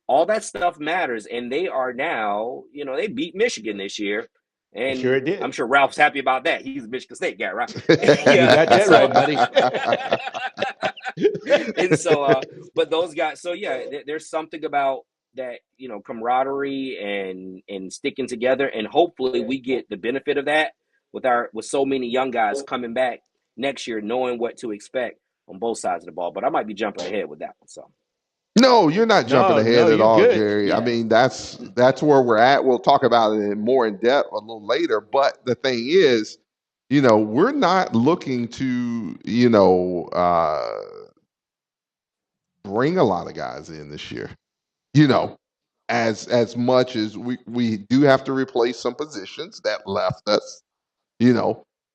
all that stuff matters. And they are now, they beat Michigan this year. And sure did. I'm sure Ralph's happy about that. He's a Michigan State guy, right? You got that right, buddy. And so, but those guys, so there's something about that, camaraderie and sticking together, and hopefully we get the benefit of that with so many young guys coming back next year, knowing what to expect on both sides of the ball. But I might be jumping ahead with that one. So no, you're not jumping ahead at all, good. Jerry. Yeah. I mean, that's where we're at. We'll talk about it more in depth a little later. But the thing is, we're not looking to, bring a lot of guys in this year. As much as we do have to replace some positions that left us,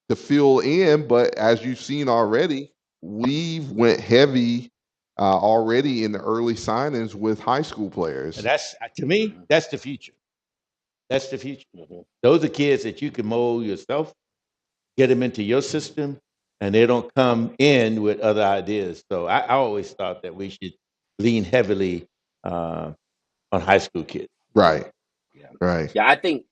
to fill in, but as you've seen already, we've went heavy already in the early signings with high school players. And that's, to me, that's the future. That's the future. Mm-hmm. Those are kids that you can mold yourself, get them into your system, and they don't come in with other ideas. So I always thought that we should lean heavily on high school kids. Right. Yeah. Right. Yeah, I think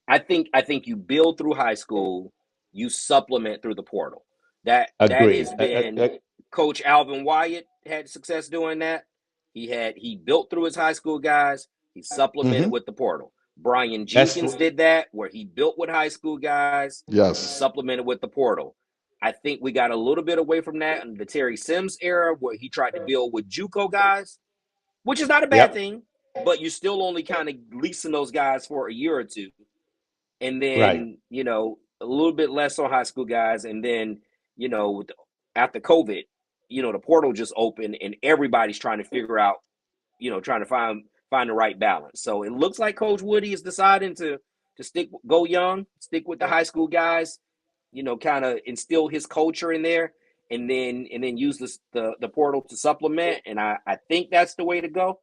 you build through high school, you supplement through the portal. That Agreed. has been Coach Alvin Wyatt had success doing that. He built through his high school guys, he supplemented with the portal. Brian Jenkins did that where he built with high school guys, he Yes. supplemented with the portal. I think we got a little bit away from that in the Terry Sims era where he tried to build with JUCO guys, which is not a bad thing, but you're still only kind of leasing those guys for a year or two. And then, you know, a little bit less on high school guys. And then, you know, after COVID, you know, the portal just opened and everybody's trying to figure out, you know, trying to find the right balance. So it looks like Coach Woody is deciding to go young, stick with the high school guys, you know, kind of instill his culture in there, and then use the portal to supplement. And I think that's the way to go.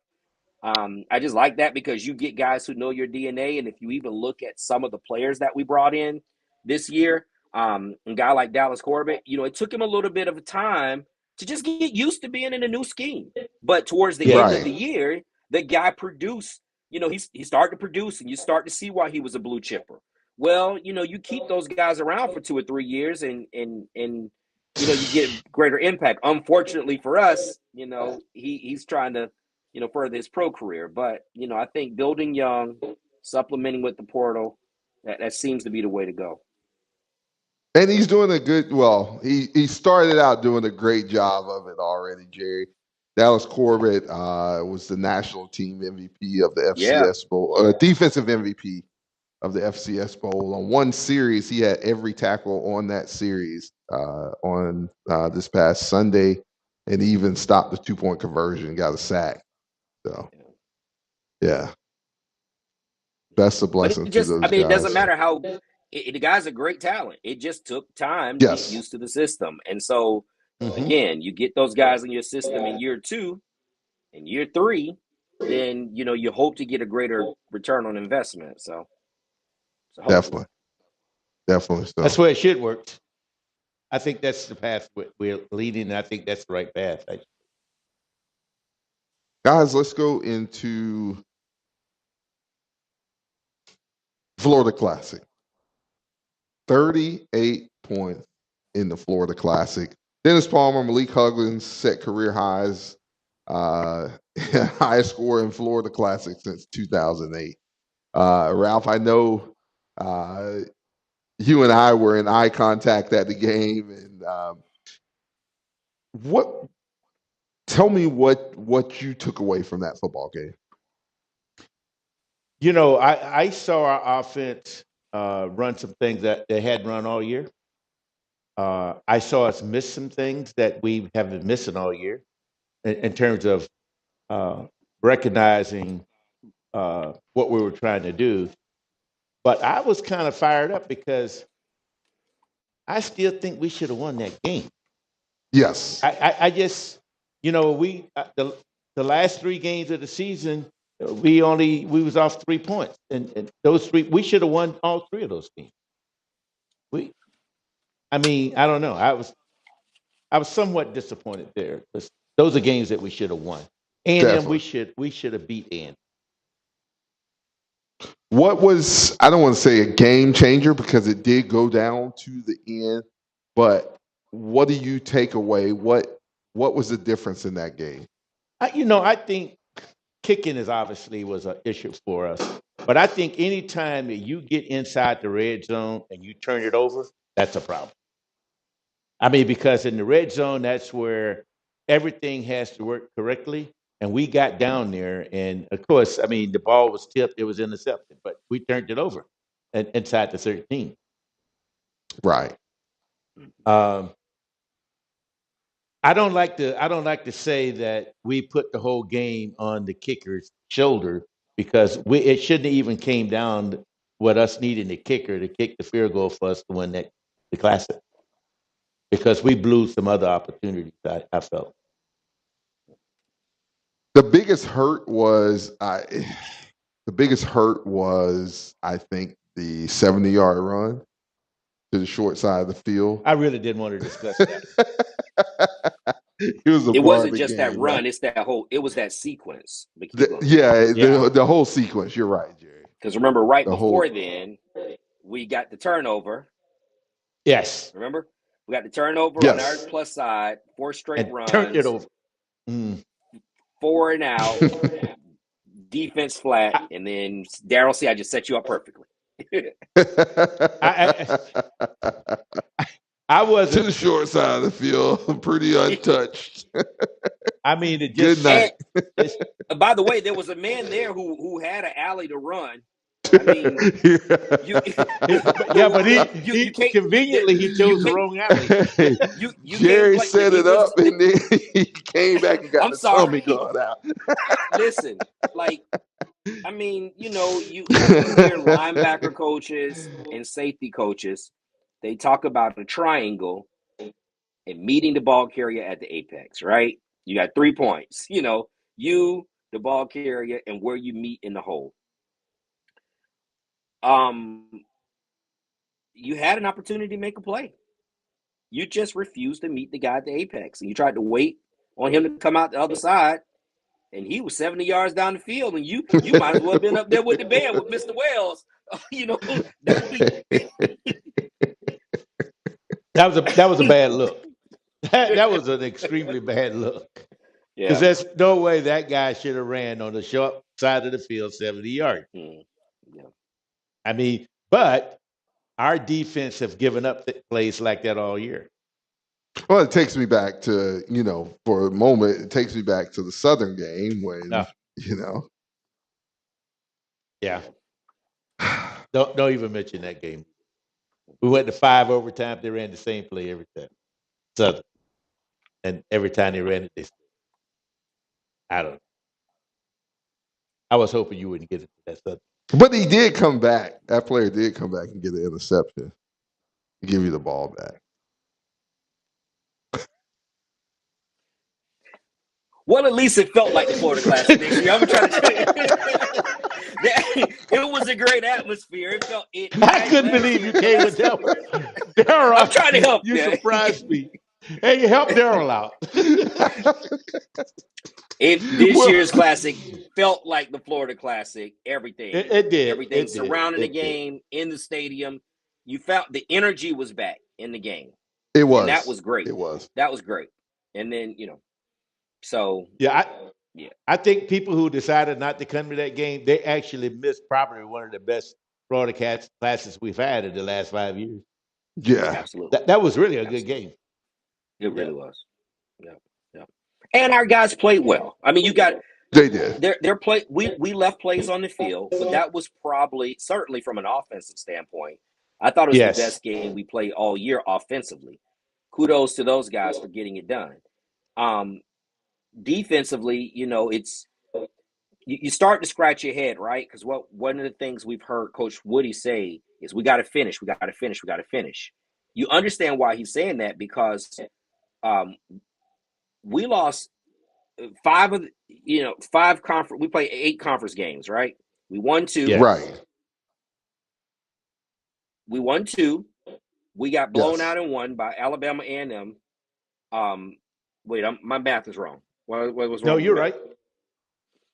I just like that because you get guys who know your DNA. And if you even look at some of the players that we brought in this year, a guy like Dallas Corbett, you know, it took him a little bit of a time to just get used to being in a new scheme. But towards the end of the year, the guy produced, you know, he started to produce, and you start to see why he was a blue chipper. Well, you know, you keep those guys around for 2 or 3 years and you know, you get greater impact. Unfortunately for us, you know, he's trying to, you know, further his pro career. But, you know, I think building young, supplementing with the portal, that seems to be the way to go. And he's doing a good, well, he started out doing a great job of it already, Jerry. Dallas Corbett was the national team MVP of the FCS Bowl, defensive MVP of the FCS Bowl. On one series, he had every tackle on that series on this past Sunday, and he even stopped the 2-point conversion, got a sack. So, yeah. Best of blessings to those guys. It doesn't matter how the guy's a great talent. It just took time to get used to the system. And so, again, you get those guys in your system in year 2, in year 3, then, you know, you hope to get a greater return on investment. So definitely. So. That's where it should work. I think that's the path we're leading, and I think that's the right path. Guys, let's go into Florida Classic. 38 points in the Florida Classic. Dennis Palmer, Malik Houligans set career highs, highest score in Florida Classic since 2008. Ralph, I know you and I were in eye contact at the game, and tell me what you took away from that football game. You know, I saw our offense run some things that they hadn't run all year. I saw us miss some things that we have been missing all year in terms of recognizing what we were trying to do. But I was kind of fired up because I still think we should have won that game. Yes. I just, you know, the last 3 games of the season, we was off 3 points, and those 3 we should have won all 3 of those games. I don't know. I was somewhat disappointed there. Those are games that we should have won, and then we should have beat Ann. What was, I don't want to say a game changer because it did go down to the end, but what do you take away? What was the difference in that game? I think kicking obviously was an issue for us. But I think anytime that you get inside the red zone and you turn it over, that's a problem. Because in the red zone, that's where everything has to work correctly. And we got down there, and of course, the ball was tipped, it was intercepted, but we turned it over inside the 13. Right. I don't like to say that we put the whole game on the kicker's shoulder because it shouldn't have even came down with us needing the kicker to kick the field goal for us to win the Classic. because we blew some other opportunities. I felt. The biggest hurt was I think the 70-yard run to the short side of the field. I really didn't want to discuss that. It was a It part wasn't of the just game, that run; right? it's that whole. It was that sequence. The whole sequence. You're right, Jerry. Because remember, right The before whole- then, we got the turnover. Yes. Remember, we got the turnover Yes. on our plus side, 4 straight And runs, turned it over. 4 and out, defense flat, and then Daryl, see, I just set you up perfectly. I was to the short side of the field, pretty untouched. I mean, it Good just. night. By the way, there was a man there who had an alley to run. I mean, but he conveniently he chose the wrong alley. Jerry set it up, and then he came back and got the tummy gun out. Listen, like, I mean, you hear linebacker coaches and safety coaches, they talk about a triangle and meeting the ball carrier at the apex, right? You got 3 points, you, the ball carrier, and where you meet in the hole. You had an opportunity to make a play. You just refused to meet the guy at the apex, and you tried to wait on him to come out the other side, and he was 70 yards down the field, and you might as well have been up there with the band with Mr. Wells. That was a bad look. That was an extremely bad look. Because there's no way that guy should have ran on the short side of the field 70 yards. Yeah. I mean, but our defense have given up plays like that all year. Well, it takes me back to, for a moment, it takes me back to the Southern game when, Yeah. Don't even mention that game. We went to 5 overtime. They ran the same play every time. Southern. And every time they ran it, they. I don't know. I was hoping you wouldn't get into that Southern. But he did come back. That player did come back and get an interception to give you the ball back. Well, at least it felt like the Florida Classic next year. I'm trying to tell you. It was a great atmosphere. It felt. I couldn't believe you came with that one. Daryl, I'm trying to help you. You surprised me. Hey, you helped Daryl out. This year's Classic felt like the Florida Classic. Everything. It did. Everything surrounding the game, in the stadium. You felt the energy was back in the game. It was. And that was great. It was. That was great. And then, so. I think people who decided not to come to that game, they actually missed probably one of the best Florida Cats classes we've had in the last 5 years. Yeah. Absolutely. That was really a good game. It really was. Yeah. And our guys played well. I mean, they did. Their play. We left plays on the field, but that was certainly from an offensive standpoint. I thought it was the best game we played all year offensively. Kudos to those guys for getting it done. Defensively, it's you start to scratch your head, right? Because one of the things we've heard Coach Woody say is we got to finish. We got to finish. We got to finish. You understand why he's saying that because we lost 5 conference. We played 8 conference games, right? We won 2. Yes. Right. We won 2. We got blown out in 1 by Alabama A&M. Wait, my math is wrong. What was wrong? No, you're right.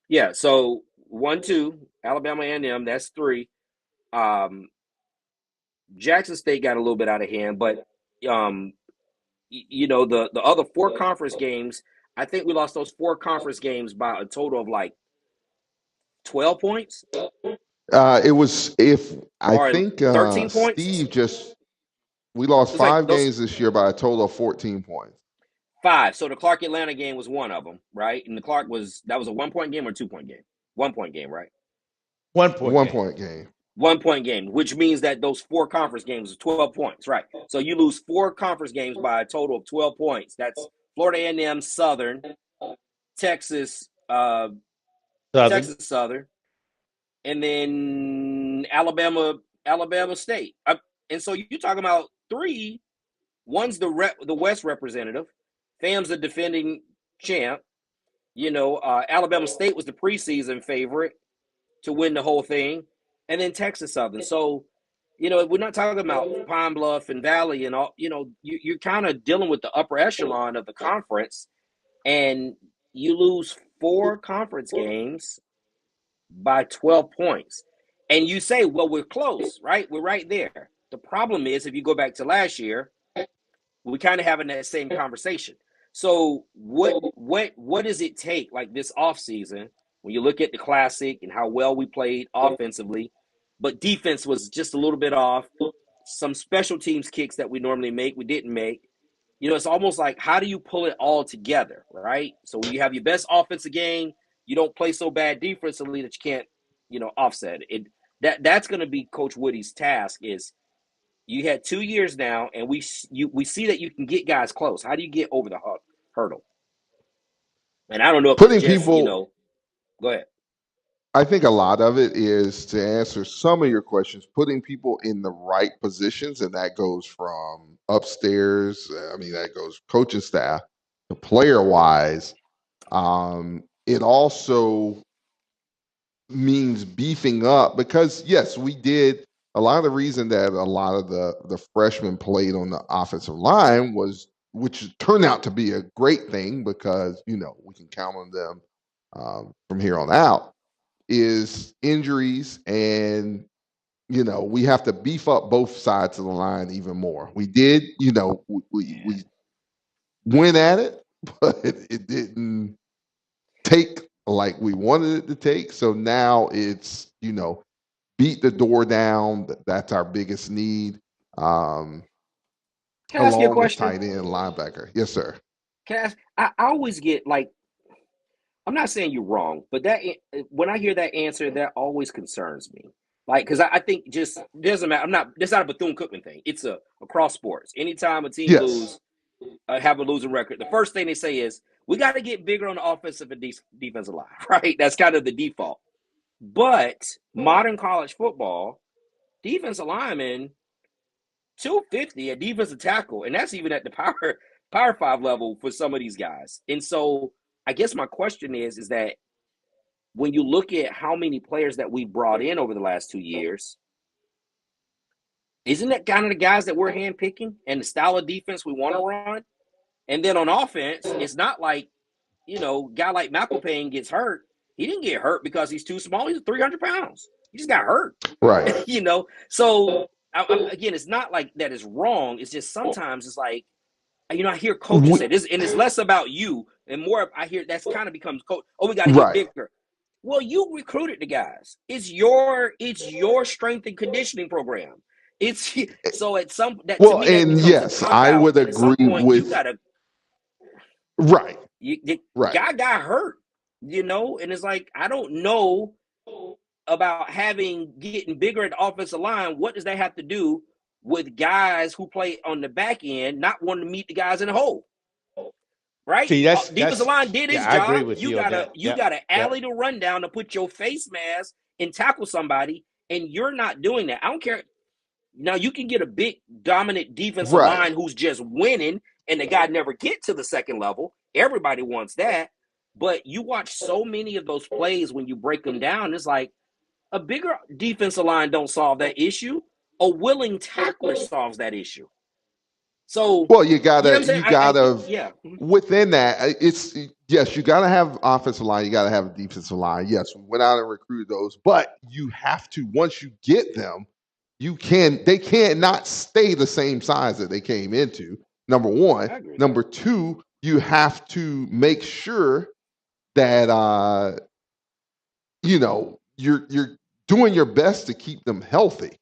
Yeah, so 1-2, Alabama A&M. That's 3. Jackson State got a little bit out of hand, but the other 4 conference games, I think we lost those 4 conference games by a total of like 12 points. It was 13 points. Steve we lost 5 games this year by a total of 14 points. 5. So the Clark Atlanta game was one of them, right? And the Clark that was a 1-point game or 2-point game? 1-point game, right? 1-point game. 1-point game, which means that those 4 conference games are 12 points, right? So you lose 4 conference games by a total of 12 points. That's Florida A&M, Southern, Texas, Southern, and then Alabama State. And so you're talking about 3 One's the West representative. FAM's the defending champ. Alabama State was the preseason favorite to win the whole thing, and then Texas Southern. So, we're not talking about Pine Bluff and Valley and all. You're kind of dealing with the upper echelon of the conference, and you lose 4 conference games by 12 points. And you say, well, we're close, right? We're right there. The problem is, if you go back to last year, we kind of having that same conversation. So what does it take, like this offseason, when you look at the Classic and how well we played offensively, but defense was just a little bit off, some special teams kicks that we normally make, we didn't make. It's almost like, how do you pull it all together, right? So when you have your best offensive game, you don't play so bad defensively that you can't, offset it. That's going to be Coach Woody's task. Is you had 2 years now, and we see that you can get guys close. How do you get over the hurdle? And I don't know if Putting it's just, people, go ahead. I think a lot of it is, to answer some of your questions, putting people in the right positions, and that goes from upstairs. I mean, that goes coaching staff to player wise. It also means beefing up, because yes, we did. A lot of the reason that a lot of the freshmen played on the offensive line was, which turned out to be a great thing, because we can count on them from here on out, is injuries. And we have to beef up both sides of the line even more. We did, we went at it, but it didn't take like we wanted it to take. So now it's, beat the door down. That's our biggest need. Can I ask you a Along with question? tight end, linebacker. Yes, sir. Can I ask? I always get, like, I'm not saying you're wrong, but that when I hear that answer, that always concerns me. Like, because I think just doesn't matter. It's not a Bethune-Cookman thing. It's across sports. Anytime a team Yes. have a losing record, the first thing they say is, we got to get bigger on the offensive and defensive line, right? That's kind of the default. But modern college football, defensive linemen, 250 at defensive tackle, and that's even at the Power 5 level for some of these guys. And so I guess my question is that when you look at how many players that we brought in over the last 2 years, isn't that kind of the guys that we're handpicking and the style of defense we want to run? And then on offense, it's not like, guy like McElpain gets hurt. He didn't get hurt because he's too small. He's 300 pounds. He just got hurt. Right. So again, it's not like that is wrong. It's just sometimes it's like, I hear coaches say this, and it's less about you and more. I hear that's kind of becomes coach. Oh, we got to get bigger. Well, you recruited the guys. It's your strength and conditioning program. It's so at some that well, to me, and yes, I would agree with. You gotta, right. Guy got hurt, and it's like, I don't know about getting bigger at the offensive line. What does that have to do with guys who play on the back end not wanting to meet the guys in the hole? Right? See, defensive line did his job. I agree with you. You gotta alley the rundown to put your face mask and tackle somebody, and you're not doing that. I don't care. Now you can get a big dominant defensive line who's just winning, and the guy never get to the second level. Everybody wants that. But you watch so many of those plays when you break them down, it's like a bigger defensive line don't solve that issue. A willing tackler solves that issue. So, well, you gotta, yeah. Within that, it's, yes, you gotta have offensive line, you gotta have a defensive line. Yes, we went out and recruited those, but you have to, once you get them, they can't not stay the same size that they came into. Number one. Number two, you have to make sure that you're doing your best to keep them healthy.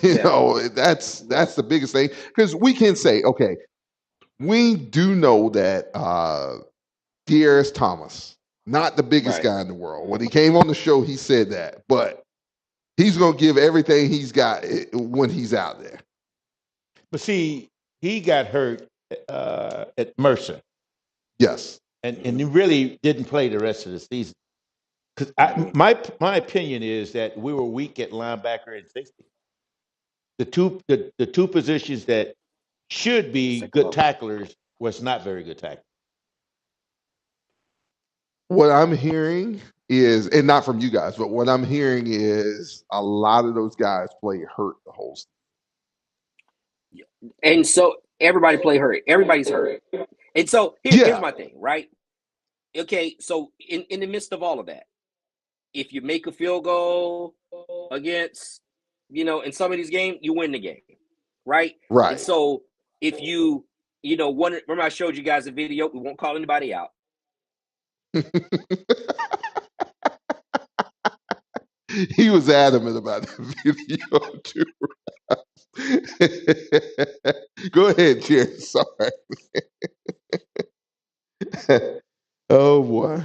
That's the biggest thing, because we can say, okay, we do know that Dearest Thomas, not the biggest guy in the world. When he came on the show, he said that, but he's going to give everything he's got when he's out there. But see, he got hurt at Mercer. Yes. And he really didn't play the rest of the season. Because my opinion is that we were weak at linebacker and safety. The two positions that should be good tacklers was not very good tacklers. What I'm hearing is, and not from you guys, but what I'm hearing is a lot of those guys play hurt the whole season. And so everybody play hurt. Everybody's hurt. And so here's my thing, right? Okay, so in the midst of all of that, if you make a field goal against, in some of these games, you win the game, right? Right. And so if you, remember I showed you guys a video, we won't call anybody out. He was adamant about that video too. Go ahead, Jerry. Sorry. Oh boy.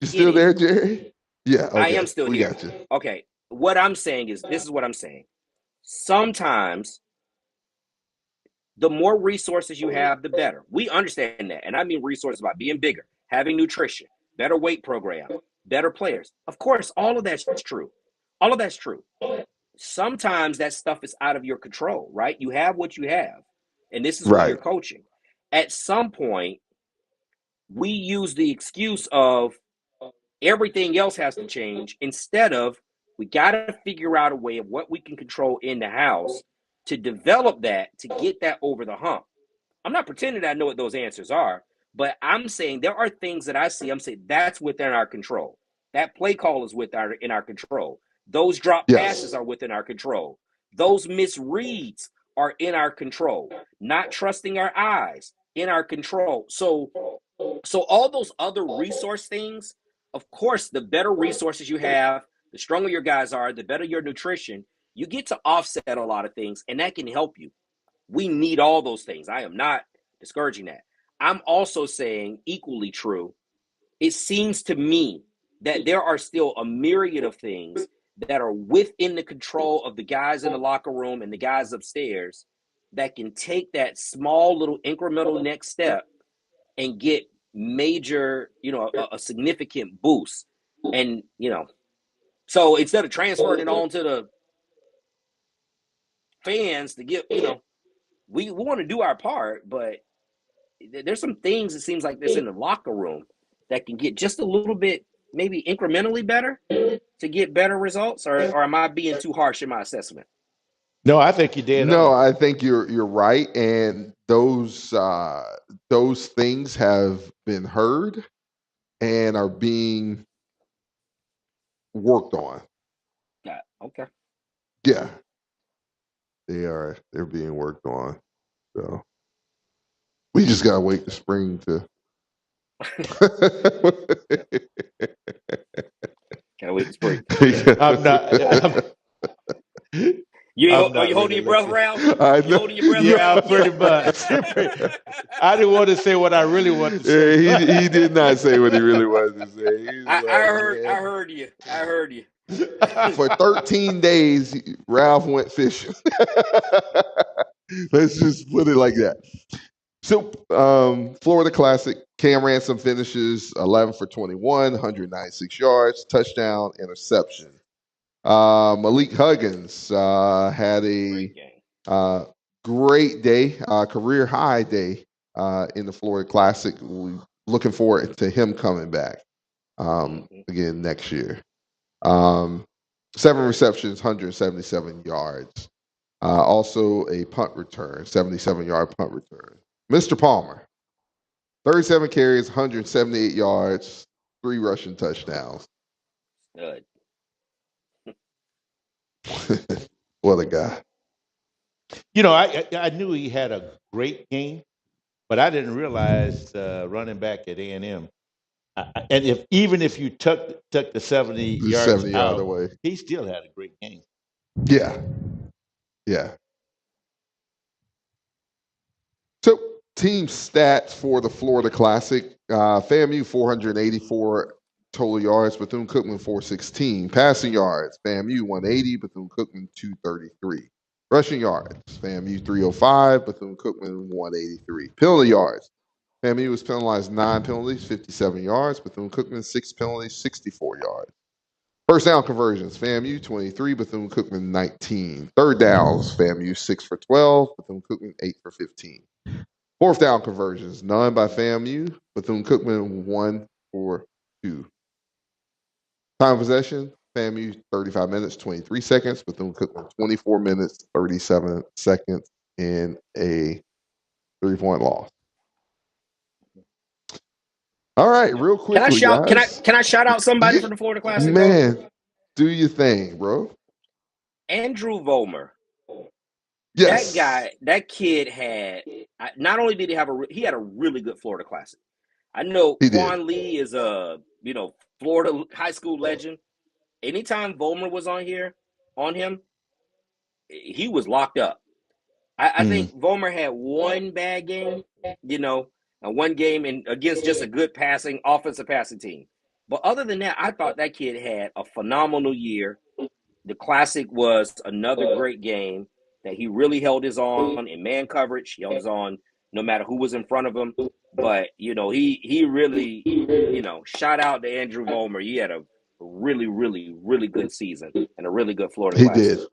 You still there, Jerry? Yeah. Okay. I am still here. We got you. Okay. What I'm saying is, this is what I'm saying. Sometimes the more resources you have, the better. We understand that. And I mean resources about being bigger, having nutrition, better weight program, better players. Of course, all of that's true. All of that's true. Sometimes that stuff is out of your control, right? You have what you have. And this is what you're coaching. At some point, we use the excuse of everything else has to change instead of we got to figure out a way of what we can control in the house to develop that, to get that over the hump. I'm not pretending that I know what those answers are, but I'm saying there are things that I see. I'm saying that's within our control. That play call is in our control. Those drop passes are within our control. Those misreads are in our control. Not trusting our eyes, in our control. So all those other resource things, of course, the better resources you have, the stronger your guys are, the better your nutrition, you get to offset a lot of things, and that can help you. We need all those things. I am not discouraging that. I'm also saying, equally true, it seems to me that there are still a myriad of things that are within the control of the guys in the locker room and the guys upstairs that can take that small little incremental next step and get major, a significant boost. And, so instead of transferring it on to the fans to get, we want to do our part, but there's some things it seems like there's in the locker room that can get just a little bit, maybe incrementally better to get better results, or am I being too harsh in my assessment? No, I think you did. No, I think you're right, and those things have been heard and are being worked on. Yeah. Okay. Yeah, they're being worked on. So we just gotta wait the spring to. Gotta wait the spring. I'm not. Are you holding your breath, Ralph? You holding your breath, Ralph? Pretty much. I didn't want to say what I really wanted to say. Yeah, he did not say what he really wanted to say. I heard you. I heard you. For 13 days, Ralph went fishing. Let's just put it like that. So, Florida Classic, Cam Ransom finishes 11 for 21, 196 yards, touchdown, interception. Malik Huggins had a great day, career high day in the Florida Classic. We're looking forward to him coming back again next year. 7 receptions, 177 yards. Also a punt return, 77-yard punt return. Mr. Palmer, 37 carries, 178 yards, 3 rushing touchdowns. Good. What a guy. I knew he had a great game, but I didn't realize running back at A&M. And even if you took the 70 yards out, away, he still had a great game. Yeah. Yeah. So, team stats for the Florida Classic. FAMU, 484 total yards. Bethune-Cookman, 416. Passing yards, FAMU, 180. Bethune-Cookman, 233. Rushing yards, FAMU, 305. Bethune-Cookman, 183. Penalty yards, FAMU was penalized 9 penalties, 57 yards. Bethune-Cookman, 6 penalties, 64 yards. First down conversions, FAMU 23, Bethune-Cookman 19. Third downs, FAMU 6 for 12, Bethune-Cookman 8 for 15. Fourth down conversions, none by FAMU, Bethune-Cookman 1 for 2. Time of possession, FAMU 35 minutes, 23 seconds, Bethune-Cookman 24 minutes, 37 seconds in a 3-point loss. All right, real quickly, guys. Can I shout out somebody from the Florida Classic? Man, do your thing, bro. Andrew Vollmer. Yes. That kid had, not only did he had a really good Florida Classic. I know Quan Lee is a Florida high school legend. Anytime Vollmer was on him, he was locked up. I think Vollmer had one bad game, one game against just a good offensive passing team. But other than that, I thought that kid had a phenomenal year. The Classic was another great game that he really held his own in man coverage. He held his own no matter who was in front of him. But, he really, shout out to Andrew Vollmer. He had a really, really, really good season and a really good Florida Classic. He did.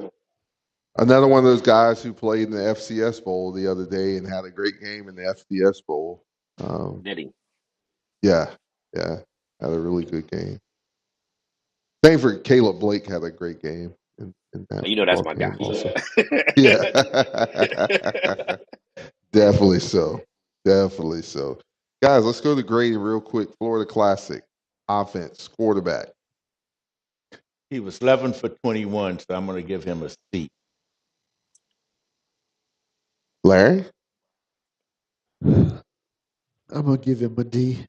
Another one of those guys who played in the FCS Bowl the other day and had a great game in the FCS Bowl. Did he? Yeah. Had a really good game. Same for Caleb Blake, had a great game. In that that's my guy. Also. Yeah. Definitely so. Guys, let's go to grading real quick. Florida Classic, offense, quarterback. He was 11 for 21, so I'm going to give him a C. Larry? I'm going to give him a D.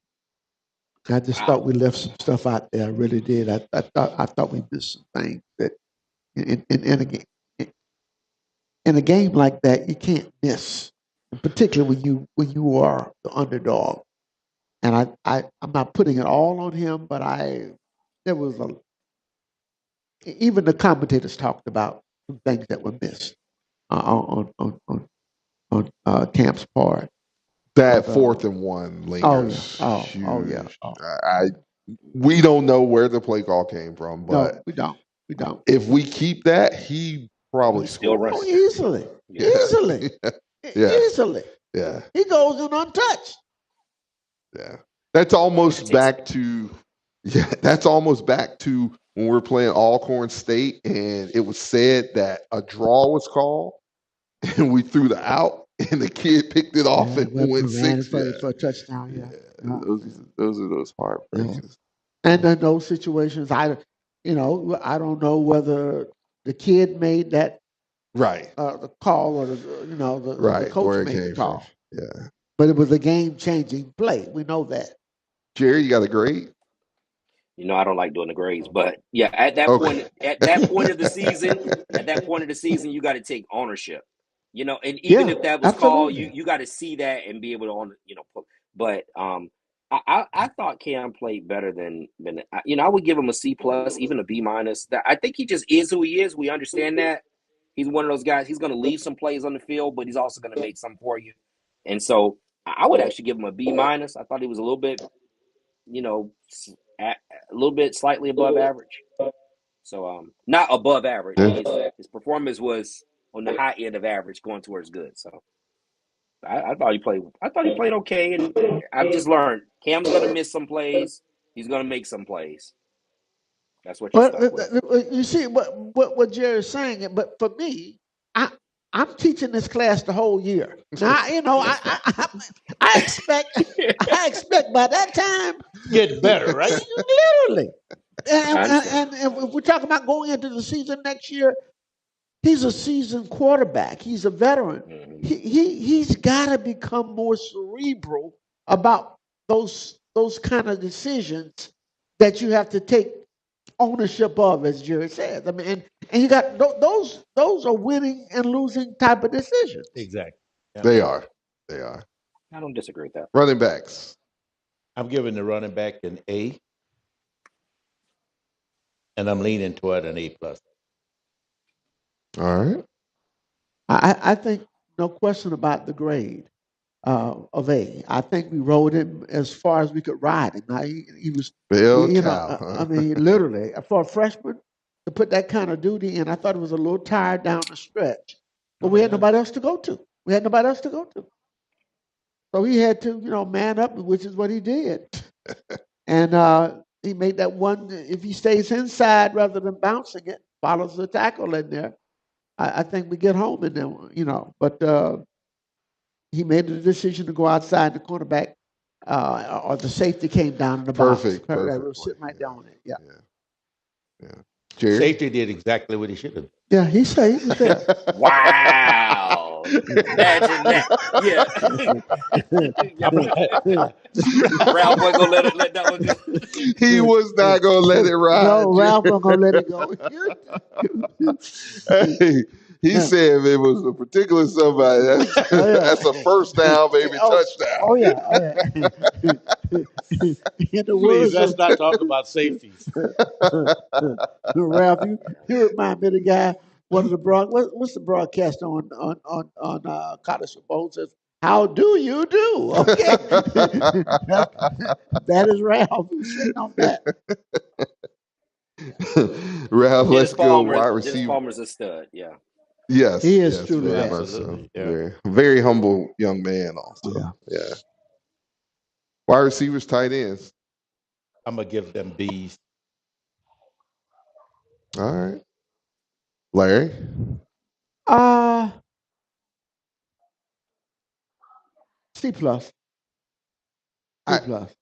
I just thought we left some stuff out there. I really did. I thought we missed some things that in a game like that you can't miss, particularly when you are the underdog. And I'm not putting it all on him, but even the commentators talked about some things that were missed on Camp's part. That 4th and 1 lingers. Oh yeah. We don't know where the play call came from, but no, we don't. If we keep that, he probably still runs. Easily. Easily. Yeah. He goes in untouched. Yeah. That's almost back to when we're playing Alcorn State and it was said that a draw was called and we threw the out and the kid picked it off and went 6 for a touchdown. Yeah. Those are those heartbreakers. And in those situations, I don't know whether the kid made that the call or the coach made the call. Yeah. But it was a game-changing play. We know that. Jerry, you got a grade? I don't like doing the grades, but yeah, at that point of the season, you got to take ownership. And even if that was called, you got to see that and be able to But I thought Cam played better than I would give him a C+, even a B-. I think he just is who he is. We understand that. He's one of those guys. He's going to leave some plays on the field, but he's also going to make some for you. And so I would actually give him a B-. I thought he was a little bit, slightly above average. So not above average. His performance was on the high end of average, going towards good. So I thought he played. Okay, and I've just learned Cam's going to miss some plays. He's going to make some plays. That's what you're stuck with. You see what Jerry's saying. But for me, I'm teaching this class the whole year. Now, I expect by that time get better, right? Literally. And if we're talking about going into the season next year, he's a seasoned quarterback. He's a veteran. Mm-hmm. He's got to become more cerebral about those kind of decisions that you have to take ownership of, as Jerry says. I mean, and you got those are winning and losing type of decisions. Exactly. Yeah. They are. I don't disagree with that. Running backs. I'm giving the running back an A, and I'm leaning toward an A+. All right. I think no question about the grade. of A. I think we rode him as far as we could ride him. Now, he was, Bell you cow. know, I mean, literally for a freshman to put that kind of duty in, I thought it was a little tired down the stretch, but we had nobody else to go to. We had nobody else to go to, so he had to, man up, which is what he did, and he made that one. If he stays inside rather than bouncing it, follows the tackle in there, I think we get home in there, but. He made the decision to go outside. The cornerback or the safety came down in the box. Perfect. We were sitting right down on it. Yeah. Jerry? Safety did exactly what he should have. Yeah, he said he was there. Wow. Imagine that. Yeah. Ralph wasn't going to let that one go. He was not going to let it ride. No, Ralph wasn't going to let it go. Hey, he said if it was a particular somebody, that's a first down, maybe touchdown. Oh, yeah. Please, let's not talk about safeties. Ralph, you remind me of the guy, one of the what's the broadcast on college football says, "How do you do?" Okay, that is Ralph who's sitting on that. Ralph, let's go wide receiver. Dennis Palmer's a stud. Yeah. Yes, he is truly very that. much so. Yeah. Very humble young man, also. Yeah. Wide receivers, tight ends. I'm gonna give them B's. All right, Larry. C plus. C plus.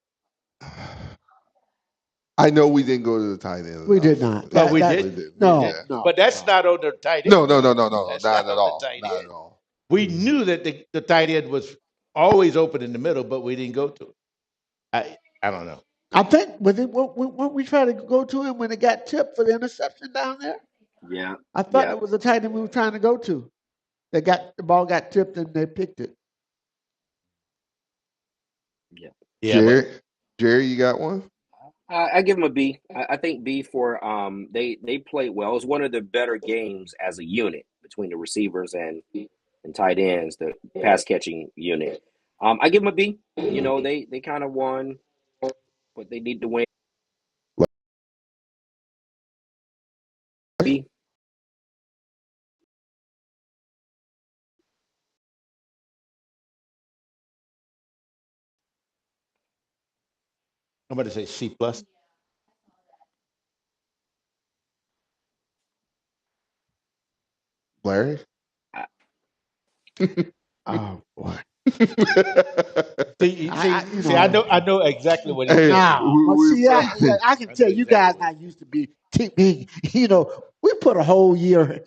I know we didn't go to the tight end. We did not. No, we did. No, but that's not on the tight end. No, not at all. We knew that the tight end was always open in the middle, but we didn't go to it. I don't know. I think when we tried to go to him when it got tipped for the interception down there. Yeah. I thought it was the tight end we were trying to go to. The ball got tipped and they picked it. Yeah. Jerry, you got one? I give them a B. I think B for they played well. It was one of the better games as a unit between the receivers and tight ends, the pass catching unit. I give them a B. They kind of won what they need to win. B. I'm going to say C plus. Larry? Oh boy. I know exactly what he's saying. I can tell you guys not used to be being, we put a whole year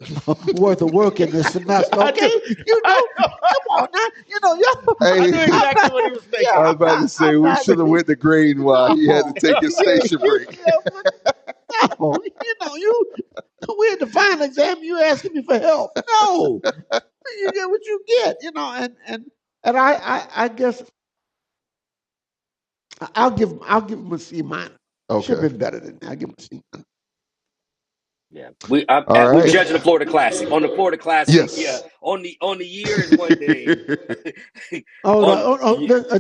worth of work in this semester. Okay, come on now, I knew exactly what he was thinking. I was about to say we should have went to green while he had to take his station break. No, we're in the final exam. You asking me for help? No, you get what you get. And I guess I'll give him a C minus. Okay. Should have been better than that. I'll give him a C minus. Yeah, we're judging the Florida Classic. On the Florida Classic, yes. On the year is one thing.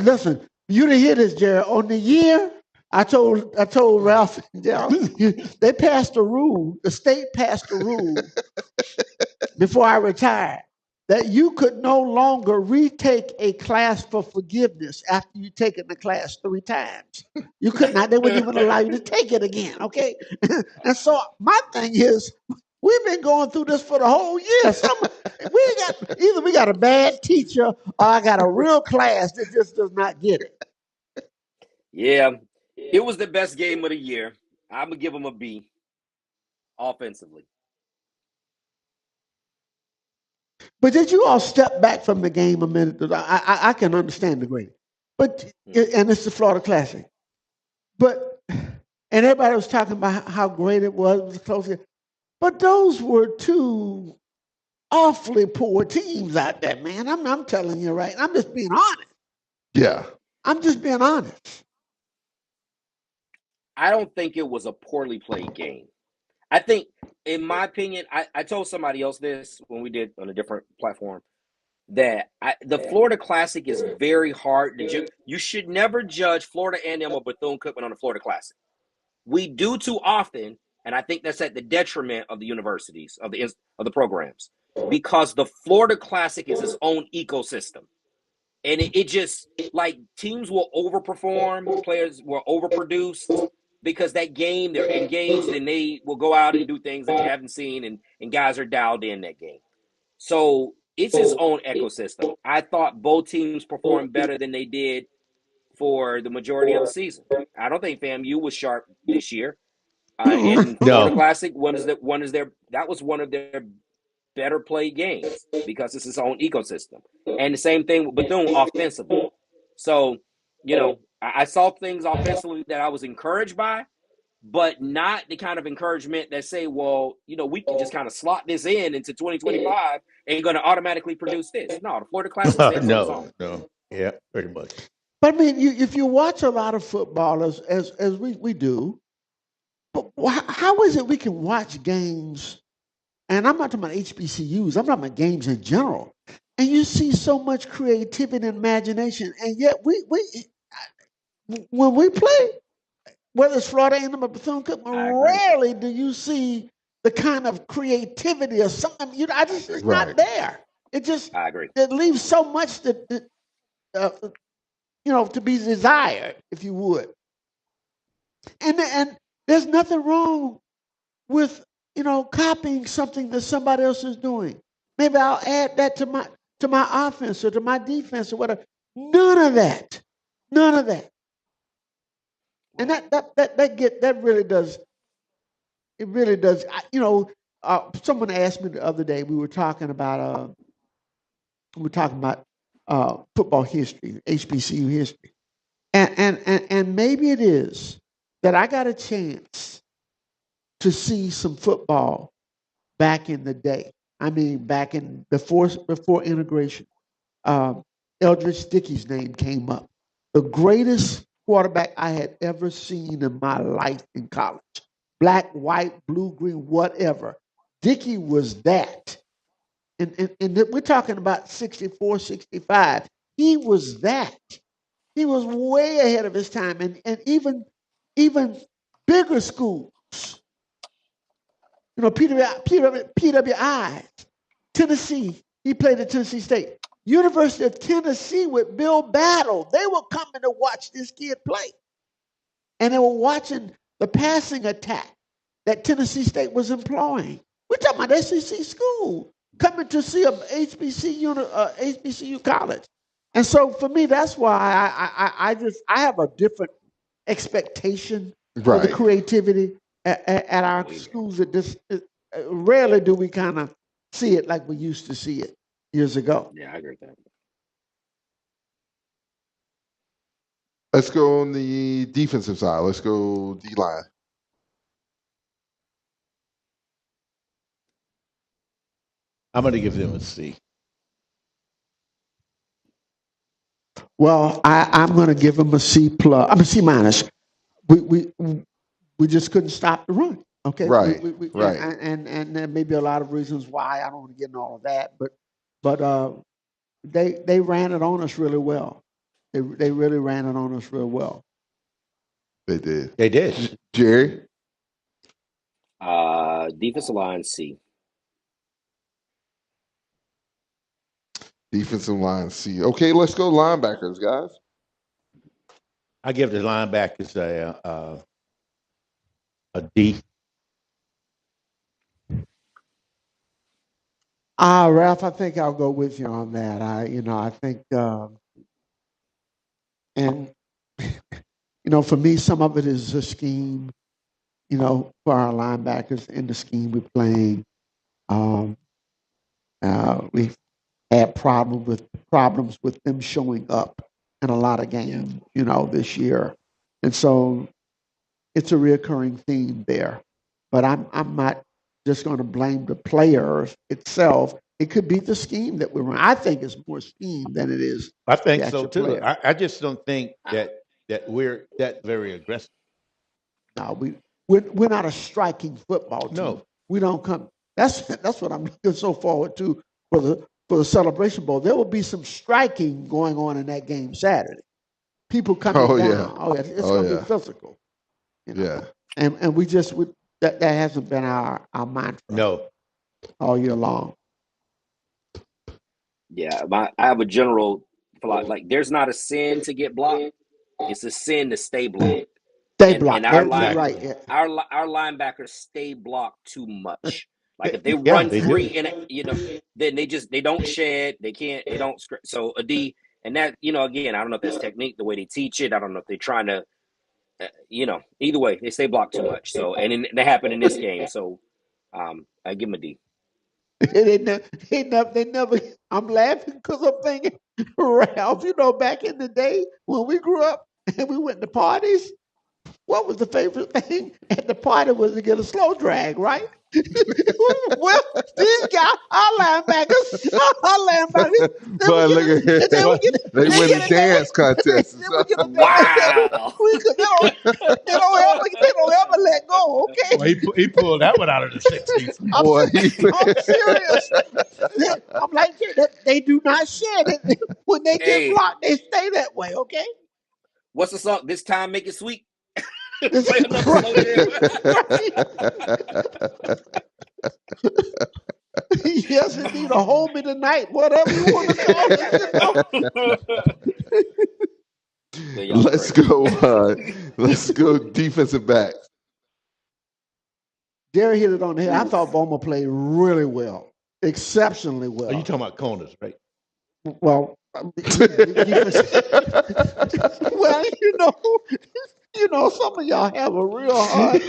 Listen, you didn't hear this, Jerry. On the year, I told Ralph, they passed a rule. The state passed a rule before I retired that you could no longer retake a class for forgiveness after you've taken the class 3 times. You could not. They wouldn't even allow you to take it again. Okay, and so my thing is, we've been going through this for the whole year. Either we got a bad teacher or I got a real class that just does not get it. Yeah, it was the best game of the year. I'm gonna give them a B. Offensively. But did you all step back from the game a minute? I can understand the grade, but and it's the Florida Classic. But and everybody was talking about how great it was close. But those were 2 awfully poor teams out there, man. I'm telling you right. I'm just being honest. Yeah. I'm just being honest. I don't think it was a poorly played game. I think, in my opinion, I told somebody else this when we did on a different platform. that the Florida Classic is very hard to judge. You should never judge Florida A&M or Bethune-Cookman on the Florida Classic. We do too often, and I think that's at the detriment of the universities, of the programs, because the Florida Classic is its own ecosystem. And it just, like, teams will overperform, players will overproduce because that game, they're engaged and they will go out and do things that you haven't seen, and guys are dialed in that game. So it's its own ecosystem. I thought both teams performed better than they did for the majority of the season. I don't think FAMU was sharp this year. In Florida No. Classic, that was one of their better played games because it's its own ecosystem. And the same thing with Bethune offensively. So, I saw things offensively that I was encouraged by, but not the kind of encouragement that say, well, we can just kind of slot this into 2025 and going to automatically produce this. No, the Florida Classic stands on its own. No. Yeah, pretty much. But I mean, if you watch a lot of football as we do, but how is it we can watch games? And I'm not talking about HBCUs. I'm talking about games in general. And you see so much creativity and imagination, and yet when we play, whether it's Florida A&M or Bethune-Cookman, rarely do you see the kind of creativity or something. It's not there. It just, I agree. It leaves so much to be desired, if you would. And there's nothing wrong with copying something that somebody else is doing. Maybe I'll add that to my offense or to my defense or whatever. None of that. And that really does. It really does. Someone asked me the other day. We were talking about football history, HBCU history, and maybe it is that I got a chance to see some football back in the day. I mean, back in before integration. Eldridge Dickey's name came up. The greatest quarterback I had ever seen in my life in college. Black, white, blue, green, whatever. Dickey was that. And we're talking about 64, 65. He was that. He was way ahead of his time. And even bigger schools, PWI, Tennessee, he played at Tennessee State. University of Tennessee with Bill Battle, they were coming to watch this kid play. And they were watching the passing attack that Tennessee State was employing. We're talking about SEC school coming to see a HBCU college. And so for me, that's why I have a different expectation for the creativity at our schools. Rarely do we kind of see it like we used to see it years ago. Yeah, I agree with that. Let's go on the defensive side. Let's go D-line. I'm going to give them a C. Well, I'm going to give them a C plus. I'm a C minus. We just couldn't stop the run. Okay, right. And there may be a lot of reasons why. I don't want to get into all of that, but they ran it on us really well. They really ran it on us real well. They did. They did. Jerry? Defensive line, C. Defensive line, C. Okay, let's go linebackers, guys. I give the linebackers a D. Ralph, I think I'll go with you on that. I think, for me, some of it is the scheme, for our linebackers in the scheme we're playing. We've had problems with them showing up in a lot of games, this year. And so it's a reoccurring theme there. But I'm not just going to blame the player itself. It could be the scheme that we're running. I think it's more scheme than it is. I think so too. I just don't think that we're that very aggressive. No, we're not a striking football team. No, we don't come. That's what I'm looking so forward to for the Celebration Bowl, there will be some striking going on in that game Saturday. People coming Oh, down. yeah. Oh, yeah. It's Oh, going to yeah. be physical. You know? Yeah. And that hasn't been our mantra No. all year long. Yeah, I have a general philosophy. Like, there's not a sin to get blocked; it's a sin to stay blocked. They And block. our You're right. Yeah. our linebackers stay blocked too much. Like, if they Yeah, run they free, do. and then they don't shed, they don't. So a D, and that, again, I don't know if that's technique, the way they teach it. I don't know if they're trying to, either way, they stay blocked too much. So, and that happened in this game. So, I give them a D. They never. I'm laughing because I'm thinking, Ralph, back in the day when we grew up and we went to parties, what was the favorite thing at the party was to get a slow drag, right? Well, these guys, our linebackers, They win the dance contest. Wow. They don't ever let go, okay? Well, he pulled that one out of the 60s. I'm serious. I'm like, they do not shed it. When they get blocked, they stay that way, okay? What's the song? This time, make it sweet. Yes, indeed. A hold me tonight, whatever you want to call it. Let's go defensive back. Jerry hit it on the head. I thought Bowman played really well, exceptionally well. Are you talking about corners, right? Well, well, some of y'all have a real hard.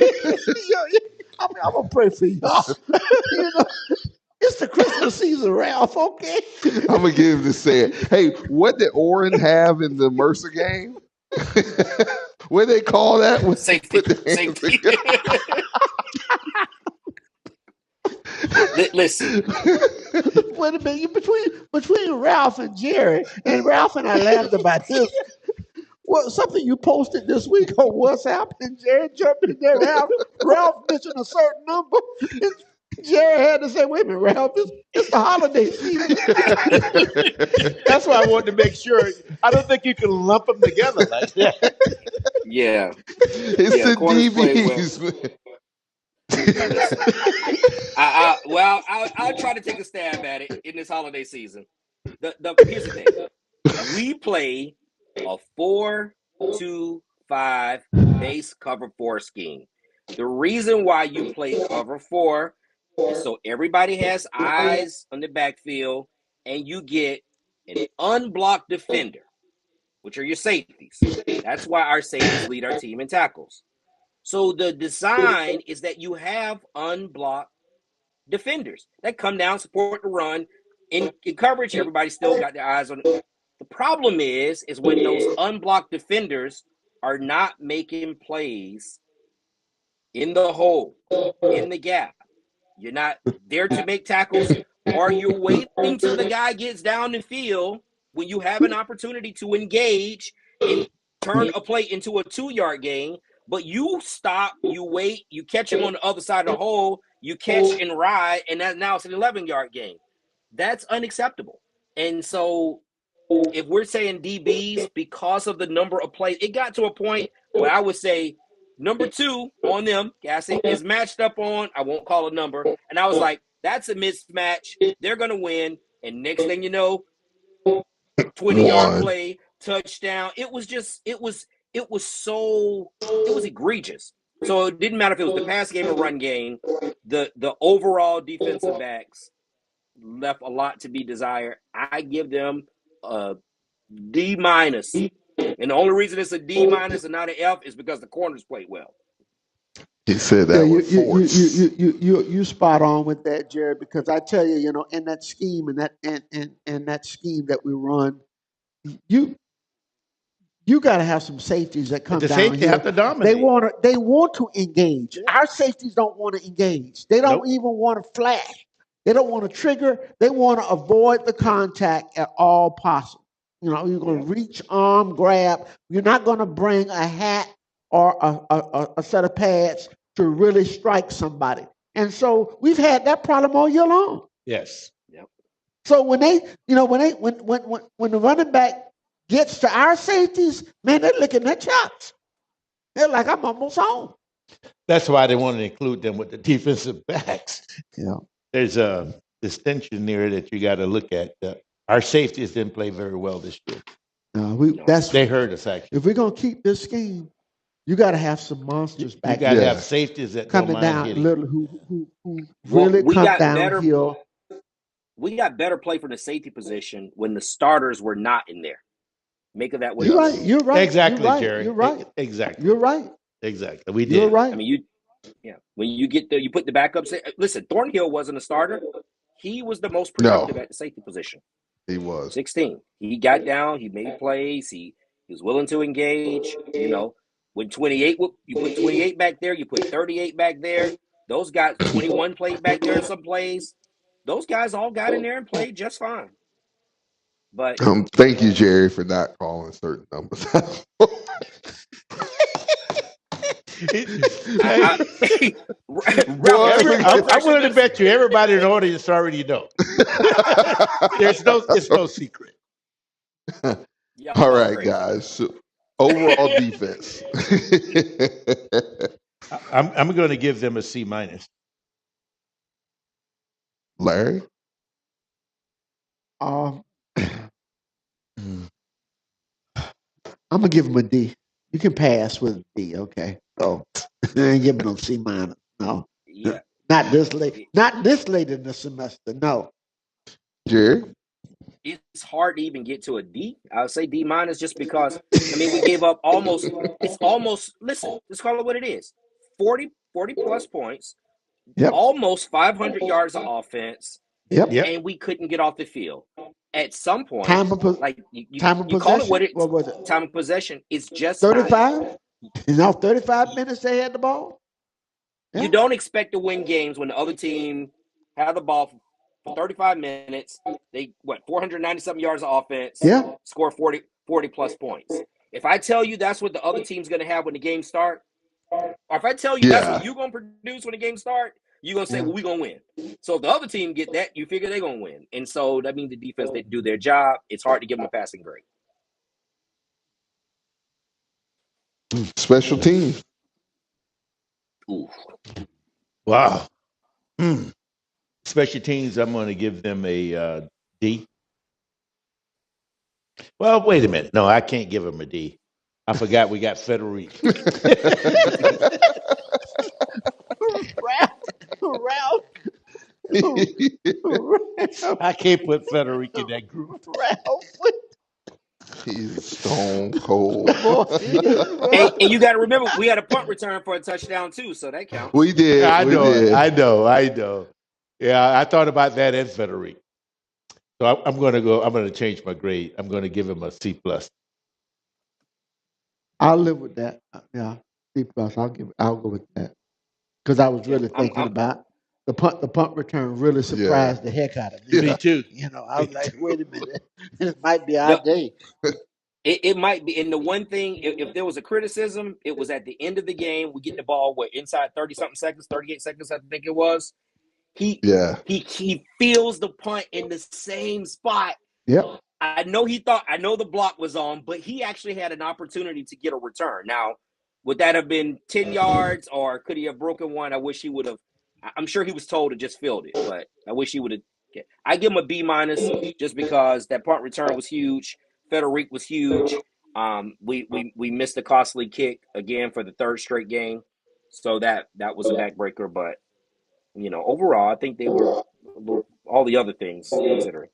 I'm gonna pray for y'all. It's the Christmas season, Ralph. Okay. I'm gonna give this saying. Hey, what did Oren have in the Mercer game? What they call that? Safety. Listen. Wait a minute. Between Ralph and Jerry, and Ralph and I laughed about this. Well, something you posted this week on WhatsApp, and Jerry jumped in there. Ralph mentioned a certain number. Jerry had to say, "Wait a minute, Ralph, it's the holiday season." That's why I wanted to make sure. I don't think you can lump them together like that. Yeah. It's the DBs. Well. I'll try to take a stab at it in this holiday season. Here's the thing: we play a 4-2-5 base cover 4 scheme. The reason why you play cover 4 is so everybody has eyes on the backfield, and you get an unblocked defender, which are your safeties. That's why our safeties lead our team in tackles. So the design is that you have unblocked defenders that come down, support the run. In coverage, everybody still got their eyes on it. The problem is when those unblocked defenders are not making plays in the hole, in the gap. You're not there to make tackles, or you're waiting till the guy gets down the field when you have an opportunity to engage and turn a play into a 2-yard gain. But you stop, you wait, you catch him on the other side of the hole, you catch and ride, and now it's an 11-yard gain. That's unacceptable. And so if we're saying DBs, because of the number of plays, it got to a point where I would say number 2 on them, Gassie, is matched up on, I won't call a number, and I was like, that's a mismatch. They're going to win. And next thing you know, 20-yard play, touchdown. It was egregious. So it didn't matter if it was the pass game or run game. The overall defensive backs left a lot to be desired. I give them a D-. And the only reason it's a D- and not an F is because the corners played well. He said that with force. You spot on with that, Jared, because I tell you, in that scheme and that scheme that we run, you got to have some safeties that come down. The safety have to dominate. They want to engage. Our safeties don't want to engage. They don't even want to flash. They don't want to trigger. They want to avoid the contact at all possible. You're going to reach, arm, grab. You're not going to bring a hat or a set of pads to really strike somebody. And so we've had that problem all year long. Yes. Yep. So when they, when the running back gets to our safeties, man, they're licking their chops. They're like, I'm almost home. That's why they want to include them with the defensive backs. Yeah. There's a distinction there that you got to look at. Our safeties didn't play very well this year. They hurt us actually. If we're gonna keep this scheme, you got to have some monsters back. You got to have safeties that coming don't mind down, hitting. little who really come downhill. We got better play from the safety position when the starters were not in there. Make of that what You're right. Exactly, you're right. Jerry. You're right. Exactly. You're right. Exactly. We did. You're right. I mean, when you get there, you put the backups in. Listen, Thornhill wasn't a starter. He was the most productive at the safety position. He was 16. He got down. He made plays. He was willing to engage. When 28, you put 28 back there. You put 38 back there. Those guys, 21 played back there in some plays. Those guys all got in there and played just fine. But thank you, Jerry, for not calling certain numbers. I'm willing to bet you everybody in the audience already know. It's no secret. All right, guys. So, overall defense. I'm going to give them a C-. Larry? I'm gonna give him a D. You can pass with a D, okay? So I ain't giving no C-. No. Yeah. Not this late. Not this late in the semester. No. Jerry? It's hard to even get to a D. I would say D- just because we gave up almost. Listen, let's call it what it is. 40 plus points. Yep. Almost 500 yards of offense. Yep. And we couldn't get off the field. At some point, time of you call it what it. What was it? Time of possession is just 35. 35 minutes they had the ball. Yeah. You don't expect to win games when the other team had the ball for 35 minutes. They 490 something yards of offense. Yeah. Score 40 plus points. If I tell you that's what the other team's going to have when the game start, or if I tell you that's what you're going to produce when the game start, you're going to say, well, we're going to win. So if the other team get that, you figure they're going to win. And so that means the defense didn't do their job. It's hard to give them a passing grade. Special teams. Ooh. Wow. Special teams, I'm going to give them a D. Well, wait a minute. No, I can't give them a D. I forgot we got Federico. Ralph. I can't put Federico in that group. Ralph. He's stone cold. and you got to remember, we had a punt return for a touchdown too, so that counts. We did. I know. Yeah, I thought about that and Federico. So I'm going to change my grade. I'm going to give him a C+. I'll live with that. Yeah, C+. I'll go with that because I was really thinking about the punt return. Really surprised the heck out of me. Me too. I was like, wait a minute, this might be our day. It might be. And the one thing, if there was a criticism, it was at the end of the game. We get the ball inside 30-something seconds, 38 seconds, I think it was. He feels the punt in the same spot. Yep. I know the block was on, but he actually had an opportunity to get a return. Now, would that have been 10 yards or could he have broken one? I wish he would have. I'm sure he was told to just field it, but I wish he would have. I give him a B- just because that punt return was huge. Federico was huge. We missed a costly kick again for the third straight game. So that was a backbreaker, but overall, I think they were all the other things considering.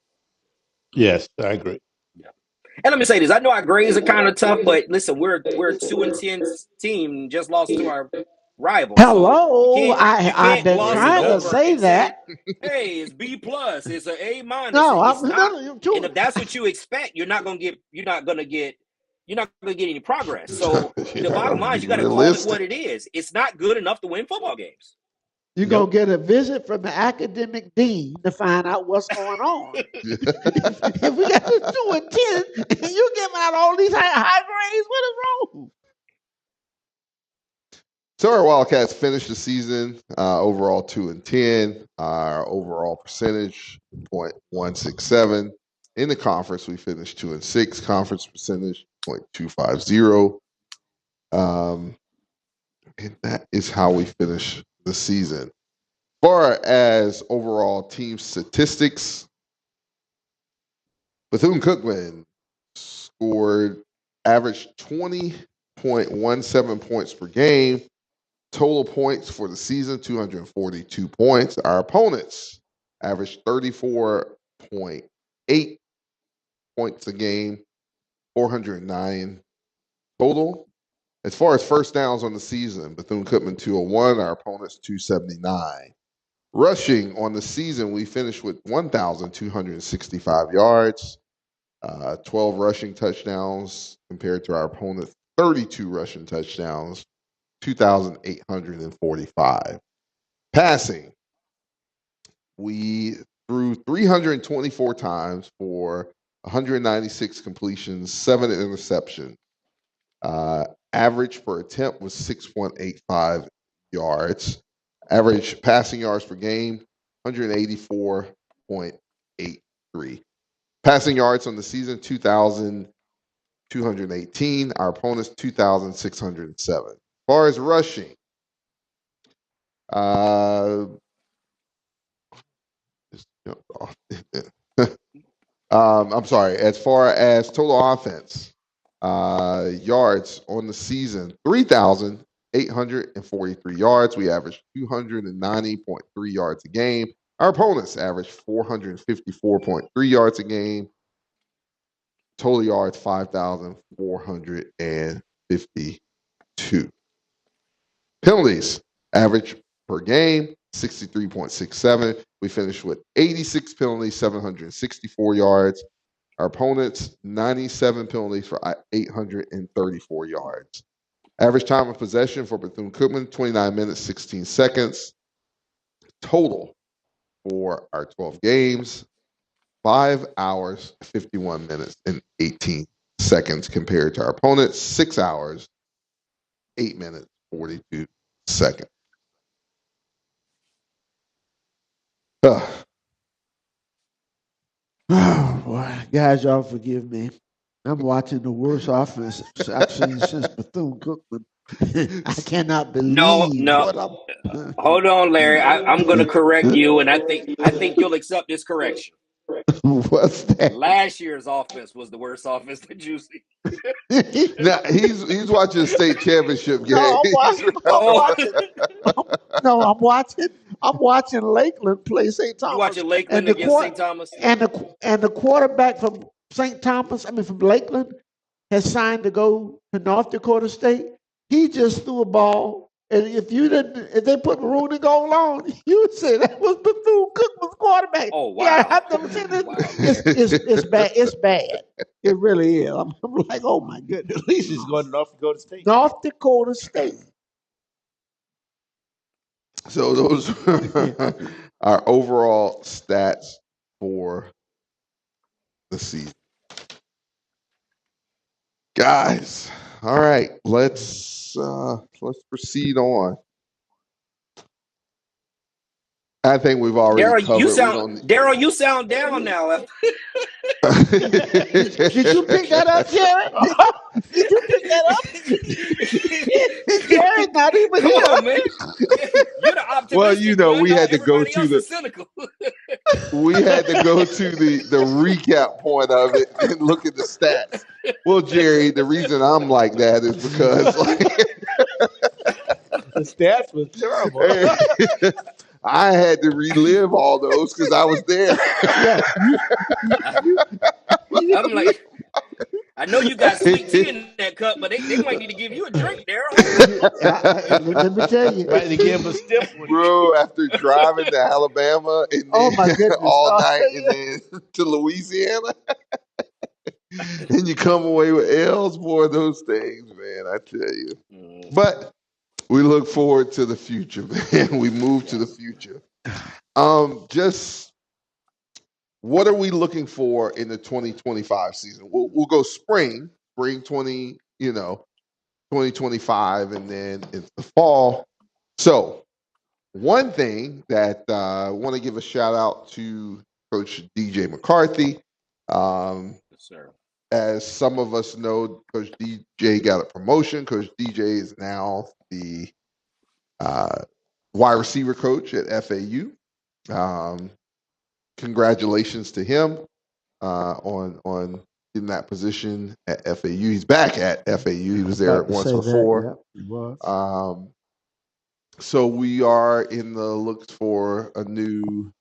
Yes, I agree. Yeah. And let me say this: I know our grades are kind of tough, but listen, we're a 2-10 team, just lost to our rival. Hello, I've been trying to say that. Hey, it's B+. It's an A-. No, and if that's what you expect, you're not gonna get any progress. So the bottom line is you got to call it what it is. It's not good enough to win football games. You're going to get a visit from the academic dean to find out what's going on. If we got 2 and 10, and you giving out all these high grades, what is wrong? So our Wildcats finished the season overall 2-10. Our overall percentage .167. In the conference, we finished 2-6. Conference percentage .250. And that is how we finish the season. As far as overall team statistics, Bethune-Cookman scored average 20.17 points per game. Total points for the season, 242 points. Our opponents averaged 34.8 points a game, 409 total. As far as first downs on the season, Bethune-Cookman 201, our opponents 279. Rushing on the season, we finished with 1,265 yards, 12 rushing touchdowns compared to our opponents' 32 rushing touchdowns, 2,845. Passing, we threw 324 times for 196 completions, 7 interceptions. Average per attempt was 6.85 yards. Average passing yards per game, 184.83. Passing yards on the season, 2,218. Our opponents, 2,607. As far as rushing, I'm sorry. As far as total offense, yards on the season, 3,843 yards. We averaged 290.3 yards a game. Our opponents averaged 454.3 yards a game. Total yards, 5,452. Penalties, average per game, 63.67. We finished with 86 penalties, 764 yards. Our opponents, 97 penalties for 834 yards. Average time of possession for Bethune-Cookman, 29 minutes, 16 seconds. Total for our 12 games, 5 hours, 51 minutes, and 18 seconds compared to our opponents, 6 hours, 8 minutes, 42 seconds. Oh, boy. Guys, y'all forgive me. I'm watching the worst offense I've seen since Bethune-Cookman. I cannot believe what I'm. Hold on, Larry. I'm going to correct you, and I think you'll accept this correction. What's that? Last year's offense was the worst offense that you see. Now he's watching the state championship game. I'm watching Lakeland play St. Thomas. You watching Lakeland against St. Thomas? And the quarterback from St. Thomas, from Lakeland, has signed to go to North Dakota State. He just threw a ball, and if they put maroon and gold on, you would say that was Bethune-Cookman's quarterback. Oh wow! Yeah, I've never seen this. Wow. It's bad. It's bad. It really is. I'm like, oh my goodness. At least he's going to North Dakota State. North Dakota State. So those are overall stats for the season. Guys, all right, let's proceed on. I think we've already covered. Daryl, you sound down now. Did you pick that up, Jared? Did you pick that up? Jared, not even Come on, man. You're the optimistic. Well, we had to go to the cynical. We had to go to the recap point of it and look at the stats. Well, Jerry, the reason I'm like that is because the stats was terrible. I had to relive all those because I was there. I'm like, I know you got sweet tea in that cup, but they might need to give you a drink, Daryl. Let me tell you. Right to give him a stiff one. Bro, after driving to Alabama and my goodness. all night and then to Louisiana, and you come away with L's, boy, those things, man, I tell you. But we look forward to the future, man. We move to the future. Just what are we looking for in the 2025 season? We'll go spring 2025 2025, and then it's the fall. So one thing that I want to give a shout out to Coach DJ McCarthy. Yes, sir. As some of us know, Coach DJ got a promotion. Coach DJ is now the wide receiver coach at FAU. Congratulations to him on getting that position at FAU. He's back at FAU. He was there once before. He was. So we are in the looks for a new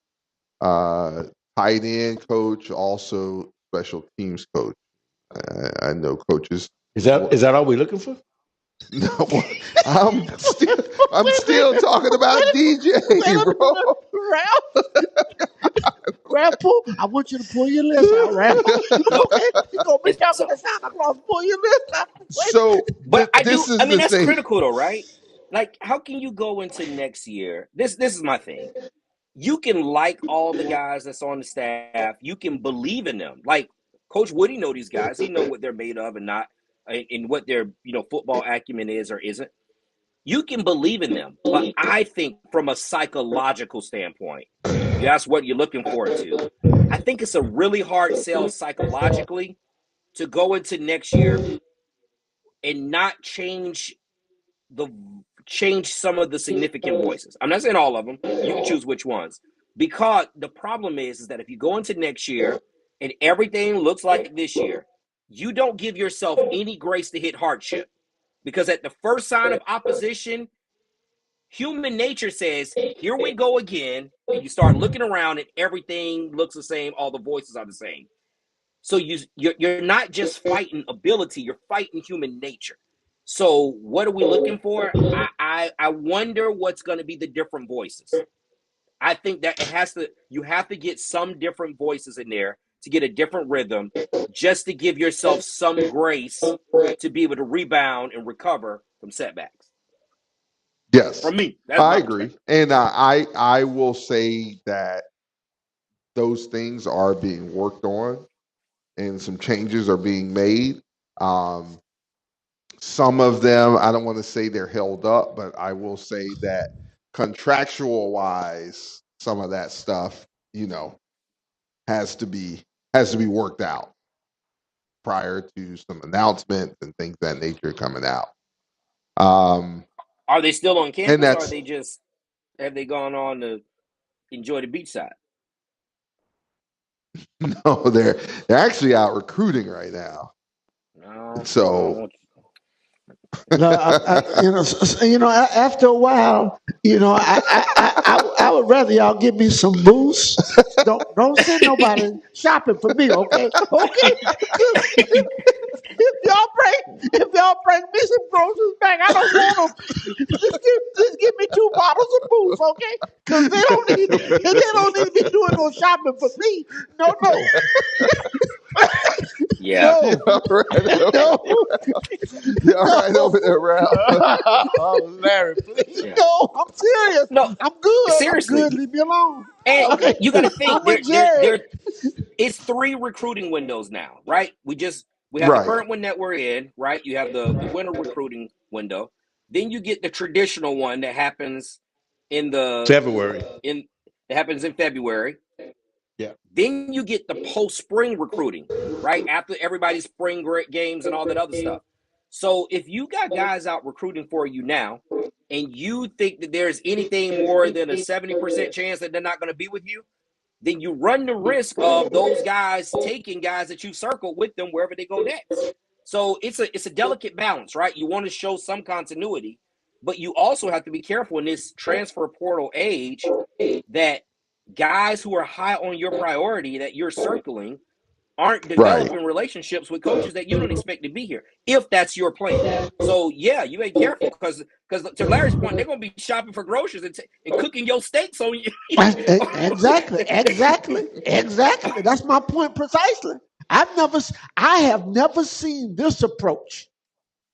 tight end coach, also special teams coach. I know coaches. Is that all we're looking for? No, I'm still talking about DJ, bro. Ralph, I want you to pull your list out, Ralph. Okay, you're gonna be talking to Santa Claus. Pull your list out. So, But this is I mean, the that's thing. critical, though, right? Like, how can you go into next year? This is my thing. You can like all the guys that's on the staff. You can believe in them. Like Coach Woody know these guys. He know what they're made of and not, and what their football acumen is or isn't. You can believe in them, but I think from a psychological standpoint, that's what you're looking forward to. I think it's a really hard sell psychologically to go into next year and not change some of the significant voices. I'm not saying all of them. You can choose which ones. Because the problem is that if you go into next year and everything looks like this year, you don't give yourself any grace to hit hardship. Because at the first sign of opposition, human nature says, here we go again. And you start looking around and everything looks the same. All the voices are the same. So you're not just fighting ability, you're fighting human nature. So what are we looking for? I wonder what's going to be the different voices. I think that you have to get some different voices in there to get a different rhythm, just to give yourself some grace to be able to rebound and recover from setbacks. Yes, From me, I agree, and I will say that those things are being worked on, and some changes are being made. Some of them, I don't want to say they're held up, but I will say that contractual wise, some of that stuff, has to be worked out prior to some announcements and things of that nature coming out. Are they still on campus, or are have they gone on to enjoy the beach side? No, they're actually out recruiting right now. No, so after a while, I would rather y'all give me some booze. Don't send nobody shopping for me, okay? Okay. If y'all bring me some groceries back, I don't want them. Just give me 2 bottles of booze, okay? Because they don't need to be doing no shopping for me. No. Yeah. All right over there, Ralph. Oh, Larry, please. Yeah. No, I'm serious. No, I'm good. Seriously. I'm good. Leave me alone. And okay. You got to think it's 3 recruiting windows now, right? We have the current one that we're in, right? You have the winter recruiting window. Then you get the traditional one that happens in February. It happens in February. Yeah. Then you get the post-spring recruiting, right? After everybody's spring games and all that other stuff. So if you got guys out recruiting for you now, and you think that there's anything more than a 70% chance that they're not going to be with you, then you run the risk of those guys taking guys that you circled with them wherever they go next. So it's a delicate balance, right? You want to show some continuity, but you also have to be careful in this transfer portal age that guys who are high on your priority that you're circling aren't developing relationships with coaches that you don't expect to be here, if that's your plan. So yeah, you be careful, because to Larry's point, they're gonna be shopping for groceries and cooking your steaks on you. Exactly. That's my point precisely. I have never seen this approach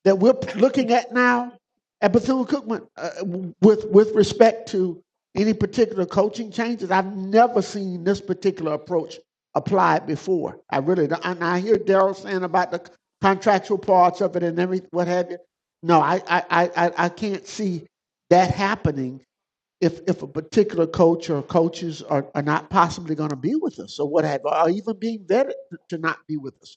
that we're looking at now at Bethune-Cookman with respect to any particular coaching changes. I've never seen this particular approach applied before. I really don't. And I hear Darold saying about the contractual parts of it and everything, what have you. No, I can't see that happening if a particular coach or coaches are not possibly going to be with us or what have, or even being vetted to not be with us.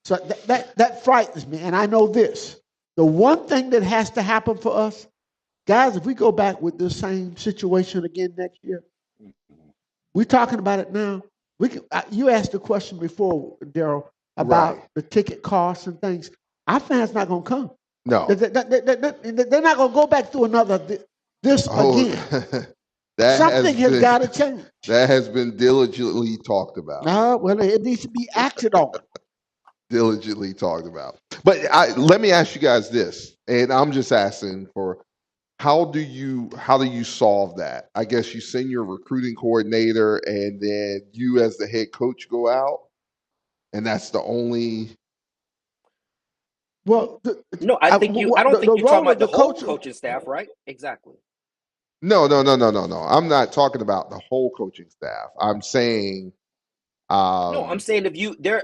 So that frightens me. And I know this. The one thing that has to happen for us, guys, if we go back with this same situation again next year, we're talking about it now. We can, you asked the question before, Daryl, about the ticket costs and things. Our fans not going to come. No. They're not going to go back through another this again. Something has got to change. That has been diligently talked about. Well, it needs to be acted on. Diligently talked about. But let me ask you guys this, and I'm just asking for how do you solve that? I guess you send your recruiting coordinator, and then you as the head coach go out, and that's the only. Well, no, I don't think you're talking about the whole coaching staff, right? Exactly. No. I'm not talking about the whole coaching staff. I'm saying. No, I'm saying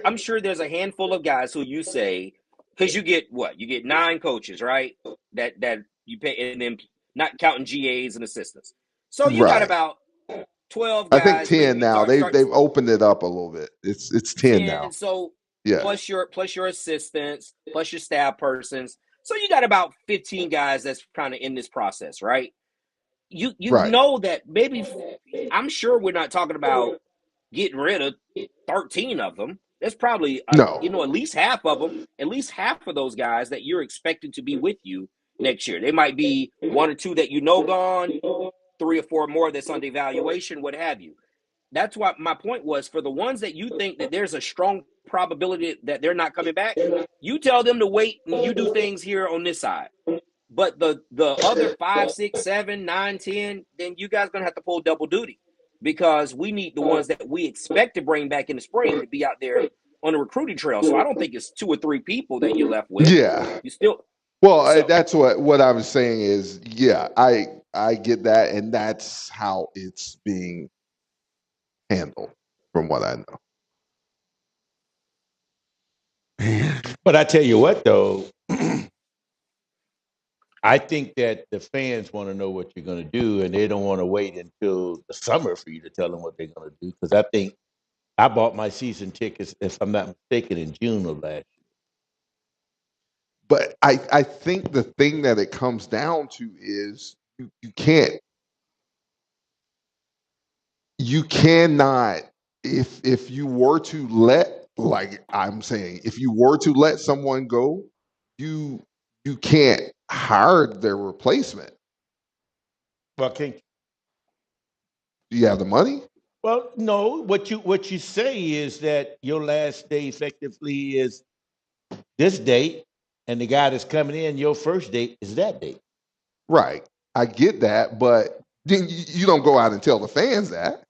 I'm sure there's a handful of guys who you say, because you get 9 coaches, right? That you pay, and then not counting GAs and assistants. So you got about 12 guys. I think 10 now. They've opened it up a little bit. It's 10 now. So plus your assistants, plus your staff persons. So you got about 15 guys that's kind of in this process, right? You know that maybe, I'm sure we're not talking about getting rid of 13 of them. There's probably at least half of them, at least half of those guys that you're expected to be with you next year. They might be 1 or 2 that gone, 3 or 4 more that's on evaluation, what have you. That's what my point was. For the ones that you think that there's a strong probability that they're not coming back, you tell them to wait and you do things here on this side. But the other 5, 6, 7, 9, 10, then you guys gonna have to pull double duty, because we need the ones that we expect to bring back in the spring to be out there on the recruiting trail. So I don't think it's 2 or 3 people that you're left with. Yeah. You still. Well, that's what I was saying is, I get that, and that's how it's being handled, from what I know. But I tell you what, though, I think that the fans want to know what you're going to do, and they don't want to wait until the summer for you to tell them what they're going to do. Because I think I bought my season tickets, if I'm not mistaken, in June of last year. But I think the thing that it comes down to is you cannot, if you were to let, like I'm saying, if you were to let someone go, you can't hire their replacement. Well, do you have the money? Well, no. What you say is that your last day effectively is this date, and the guy that's coming in, your first date is that date. Right. I get that, but then you don't go out and tell the fans that.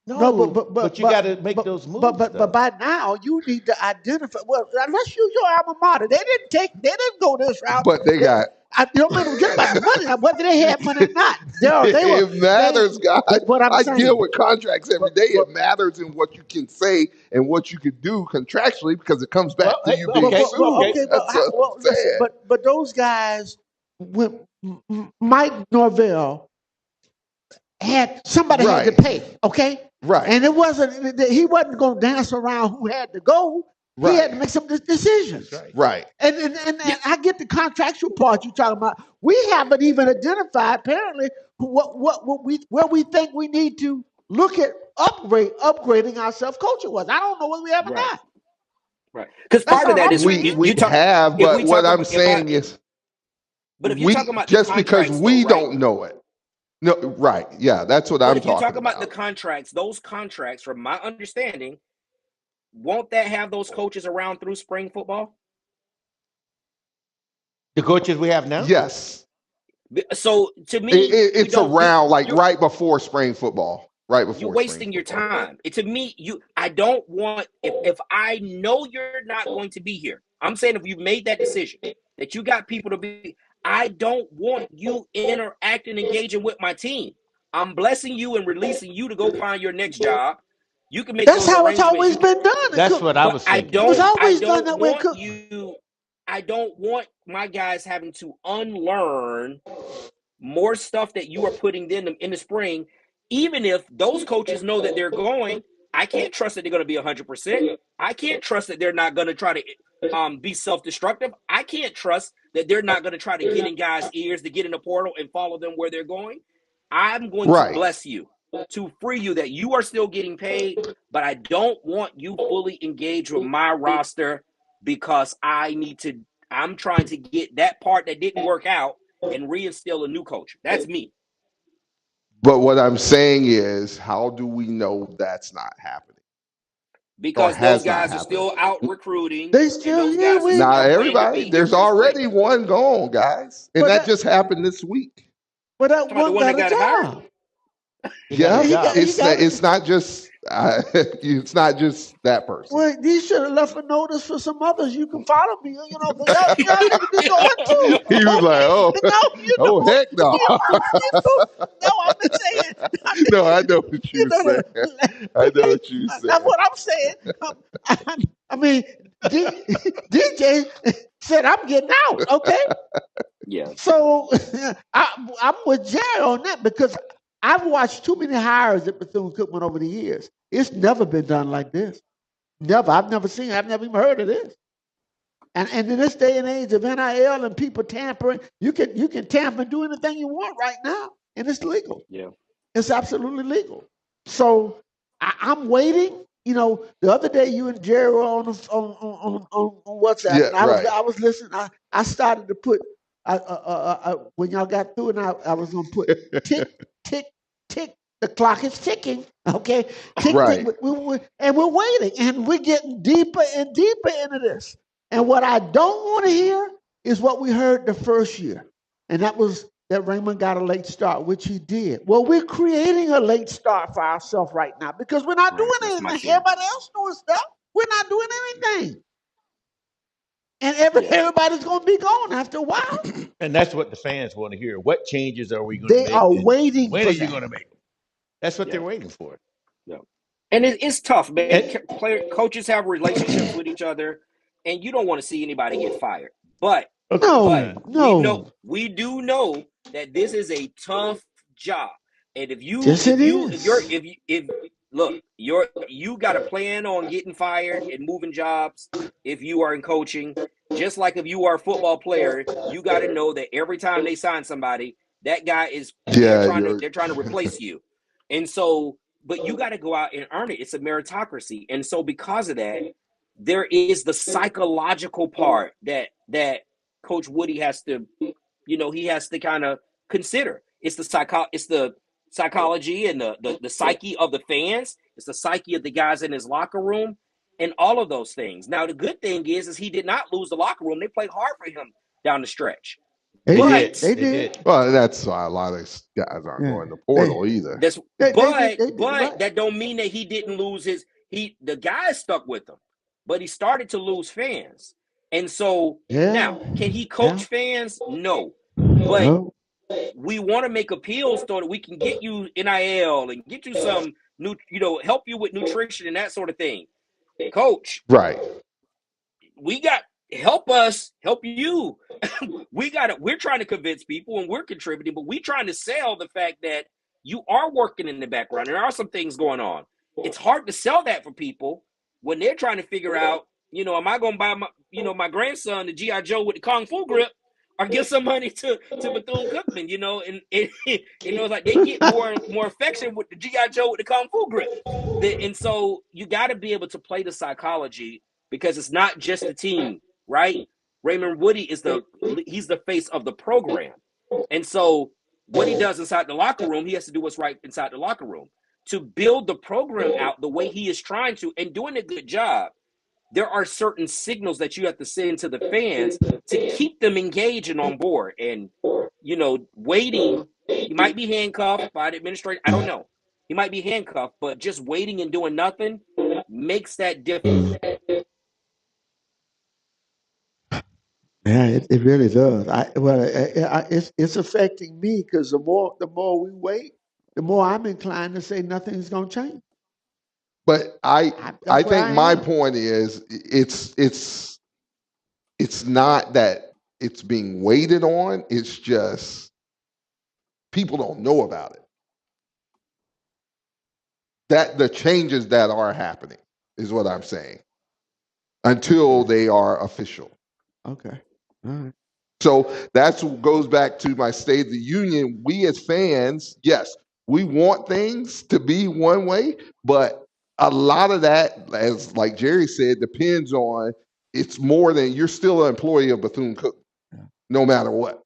No, but you got to make those moves. But by now you need to identify. Well, let's use your alma mater. They didn't go this route. But they got. I don't forget about the money. Whether they had money or not, it matters, guys. I deal with contracts every day. It matters in what you can say and what you can do contractually, because it comes back to you being sued. But those guys, Mike Norvell had somebody had to pay. Okay. Right. And he wasn't going to dance around who had to go. Right. He had to make some decisions. Right. And I get the contractual part you're talking about. We haven't even identified apparently where we think we need to look at upgrading ourselves coaching was. I don't know whether we have or not. Right. Because part of that is we have, but what I'm saying is, but if you're talking about just because we don't know it. No, right. Yeah, that's what I'm talking about. If you're talking about the contracts, those contracts, from my understanding, won't that have those coaches around through spring football? The coaches we have now? Yes. So to me, it's around right before spring football. Right before you're wasting your time. To me, I don't want, if I know you're not going to be here, I'm saying if you've made that decision that you got people to be, I don't want you interacting, engaging with my team. I'm blessing you and releasing you to go find your next job. You can make. That's how it's always been done. That's what I was saying. It was always done that way. I don't want my guys having to unlearn more stuff that you are putting in the spring, even if those coaches know that they're going. I can't trust that they're going to be 100%. I can't trust that they're not going to try to be self-destructive. I can't trust that they're not going to try to get in guys' ears, to get in the portal and follow them where they're going. I'm going to bless you to free you that you are still getting paid, but I don't want you fully engaged with my roster because I'm trying to get that part that didn't work out and reinstill a new culture. That's me. But what I'm saying is, how do we know that's not happening? Because those guys are still out recruiting. They still, and those guys not are everybody. There's already one gone, guys, and that just happened this week. But that one got a job. Yeah, it's not just it's not just that person. Well, you should have left a notice for some others. You can follow me, you know. But y'all need to be going too. He was like, "Oh, heck no!" No, I'm just saying. No, I know what you're saying. I know what you're saying. That's what I'm saying. I mean, DJ said I'm getting out. Okay. Yeah. So I'm with Jerry on that because I've watched too many hires at Bethune-Cookman over the years. It's never been done like this. Never. I've never seen it. I've never even heard of this. And in this day and age of NIL and people tampering, you can tamper and do anything you want right now, and it's legal. Yeah, it's absolutely legal. So I'm waiting. You know, the other day you and Jerry were on WhatsApp. Yeah, and I was listening. I started to put when y'all got through, and I was gonna put tick tick tick. The clock is ticking. Okay, tick, right. tick, and we're waiting, and we're getting deeper and deeper into this. And what I don't want to hear is what we heard the first year, and that was that Raymond got a late start, which he did. Well, we're creating a late start for ourselves right now because we're not doing anything. Everybody else doing stuff. We're not doing anything. And everybody's going to be gone after a while. And that's what the fans want to hear. What changes are we going to make? They are waiting for that. When are you going to make them? That's what they're waiting for. Yeah. And it's tough, man. Coaches have relationships with each other, and you don't want to see anybody get fired. But we do know that this is a tough job. And if you got to plan on getting fired and moving jobs if you are in coaching, just like if you are a football player, you got to know that every time they sign somebody, that guy is they're trying to replace you. And so, but you got to go out and earn it. It's a meritocracy. And so because of that, there is the psychological part that Coach Woody has to, he has to kind of consider. It's the psychology and the psyche of the fans. It's the psyche of the guys in his locker room and all of those things. Now, the good thing is he did not lose the locker room. They played hard for him down the stretch. They did. Well, that's why a lot of guys aren't going to portal either. But that don't mean that he didn't lose the guys stuck with him, but he started to lose fans. And so now, can he coach fans? No. But we want to make appeals so that we can get you NIL and get you some new, help you with nutrition and that sort of thing. Coach. Right. We got help you. We're trying to convince people and we're contributing, but we're trying to sell the fact that you are working in the background. There are some things going on. It's hard to sell that for people when they're trying to figure out, am I going to buy my grandson the G.I. Joe with the Kung Fu grip or give some money to Bethune-Cookman, and it's like they get more affection with the G.I. Joe with the Kung Fu grip. And so you got to be able to play the psychology because it's not just the team, right? Raymond Woody he's the face of the program. And so what he does inside the locker room, he has to do what's right inside the locker room. To build the program out the way he is trying to and doing a good job, there are certain signals that you have to send to the fans to keep them engaged and on board. And, waiting, he might be handcuffed by the administration. I don't know. He might be handcuffed, but just waiting and doing nothing makes that difficult. Yeah, it really does. It's affecting me because the more we wait, the more I'm inclined to say nothing's going to change. But I think my point is it's it's not that it's being waited on. It's just people don't know about it. That the changes that are happening is what I'm saying until they are official. Okay. All right. So that's what goes back to my State of the Union. We as fans, yes, we want things to be one way, but a lot of that, as like Jerry said, depends on it's more than you're still an employee of Bethune-Cookman, no matter what.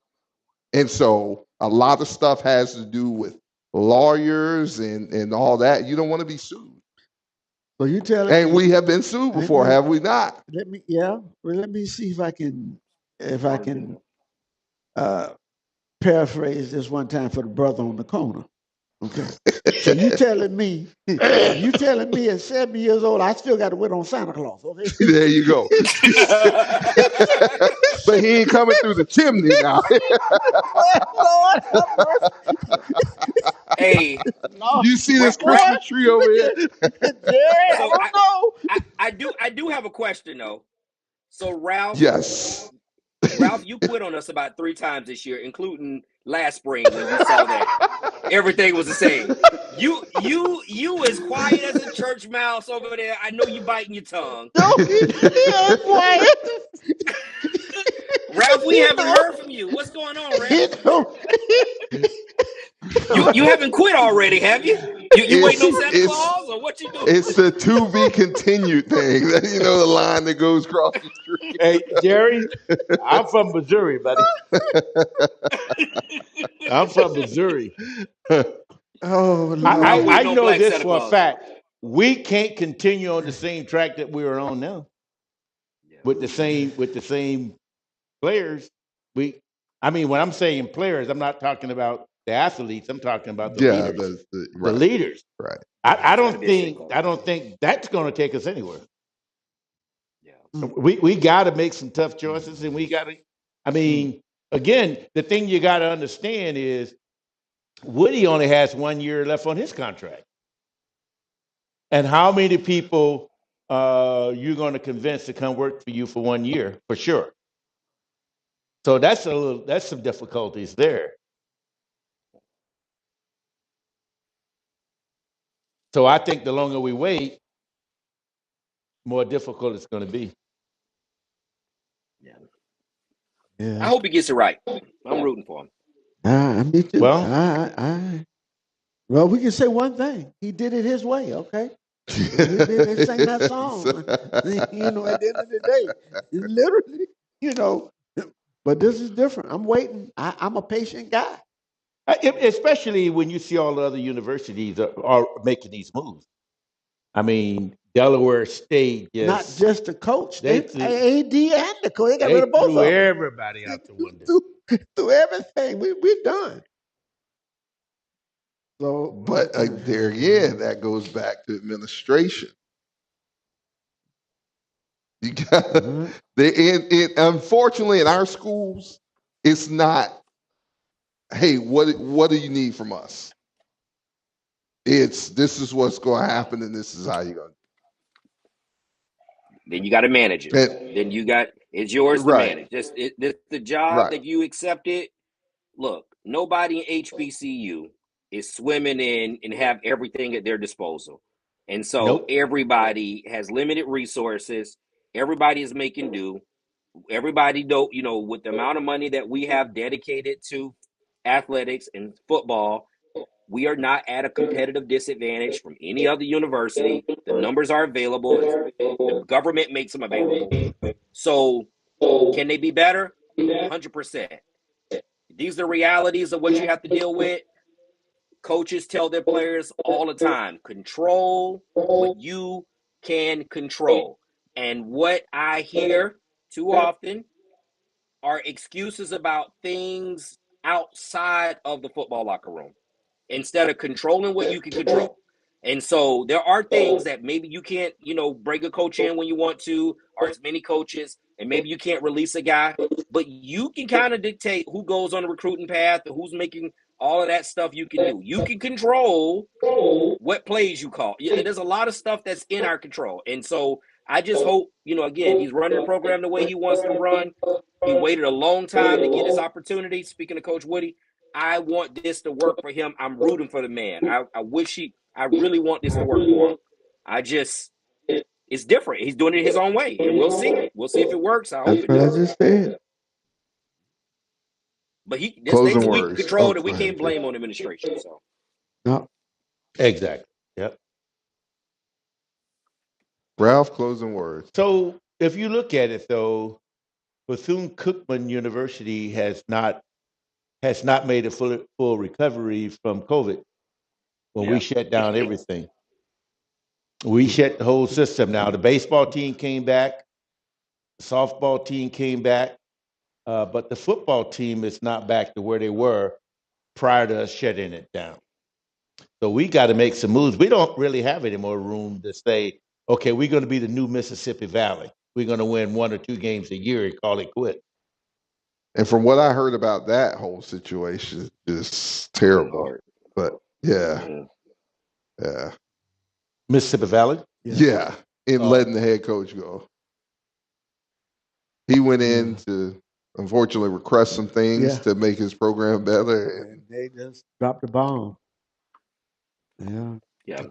And so a lot of stuff has to do with lawyers and all that. You don't want to be sued. So you telling And me, we have been sued before, have we not? let me see if I can paraphrase this one time for the brother on the corner. Okay. So you telling me at 7 years old, I still got to wait on Santa Claus, okay? There you go. But he ain't coming through the chimney now. Lord have mercy. Hey, You see this Christmas tree over here? Jerry, So I don't know. I do have a question though. So Ralph, Yes. Ralph, you quit on us about 3 times this year, including last spring when you saw that everything was the same. You as quiet as a church mouse over there. I know you biting your tongue. No, he ain't quiet. Ralph, we haven't heard from you. What's going on, Ralph? You haven't quit already, have you? You waiting on Santa Claus or what you doing? It's the to be continued thing. You know, the line that goes across the street. Hey, Jerry, I'm from Missouri, buddy. I'm from Missouri. Oh, I know Black this Santa for a Claus. fact. We can't continue on the same track that we were on now with the same players. When I'm saying players, I'm not talking about the athletes. I'm talking about the leaders. The leaders. Right. I don't think that's going to take us anywhere. Yeah. We got to make some tough choices, and we got to. Again, the thing you got to understand is Woody only has 1 year left on his contract, and how many people you're going to convince to come work for you for 1 year for sure. So that's some difficulties there. So I think the longer we wait, more difficult it's going to be. Yeah. I hope he gets it right. I'm rooting for him. Me too. Well, well, we can say one thing. He did it his way, okay? He sang that song. At the end of the day, literally, But this is different. I'm waiting. I'm a patient guy. Especially when you see all the other universities are making these moves. Delaware State, not just the coach, they AD and the coach. They got rid of both of them. Everybody out the window. Through everything, we're done. So, but there again, that goes back to administration. You got unfortunately in our schools, it's not. Hey, what do you need from us? It's this is what's going to happen, and this is how you're going to. Then you got to manage it. Then it's yours to manage. This the job that you accepted. Look, nobody in HBCU is swimming in and have everything at their disposal. And so everybody has limited resources. Everybody is making do. Everybody with the amount of money that we have dedicated to athletics and football, we are not at a competitive disadvantage from any other university. The numbers are available. The government makes them available. So can they be better? 100%. These are the realities of what you have to deal with. Coaches tell their players all the time, control what you can control. And what I hear too often are excuses about things outside of the football locker room instead of controlling what you can control. And so there are things that maybe you can't, bring a coach in when you want to, or as many coaches, and maybe you can't release a guy, but you can kind of dictate who goes on the recruiting path and who's making all of that stuff you can do. You can control what plays you call. There's a lot of stuff that's in our control. And so I just hope, again, he's running the program the way he wants to run. He waited a long time to get his opportunity. Speaking of Coach Woody, I want this to work for him. I'm rooting for the man. I really want this to work for him. It's different. He's doing it his own way, and we'll see. We'll see if it works. I hope it does. I just said. But this Closing thing's we words. control that we can't blame on administration. So No. Exactly. Yep. Ralph, closing words. So if you look at it, though, Bethune-Cookman University has not made a full recovery from COVID. When we shut down everything, we shut the whole system. Now the baseball team came back, the softball team came back, but the football team is not back to where they were prior to us shutting it down. So we got to make some moves. We don't really have any more room to say, okay, we're going to be the new Mississippi Valley. We're going to win 1 or 2 games a year and call it quits. And from what I heard about that whole situation, it's terrible. But yeah. Mississippi Valley? Yeah. In letting the head coach go. He went in to unfortunately request some things to make his program better. And they just dropped the bomb. Yeah.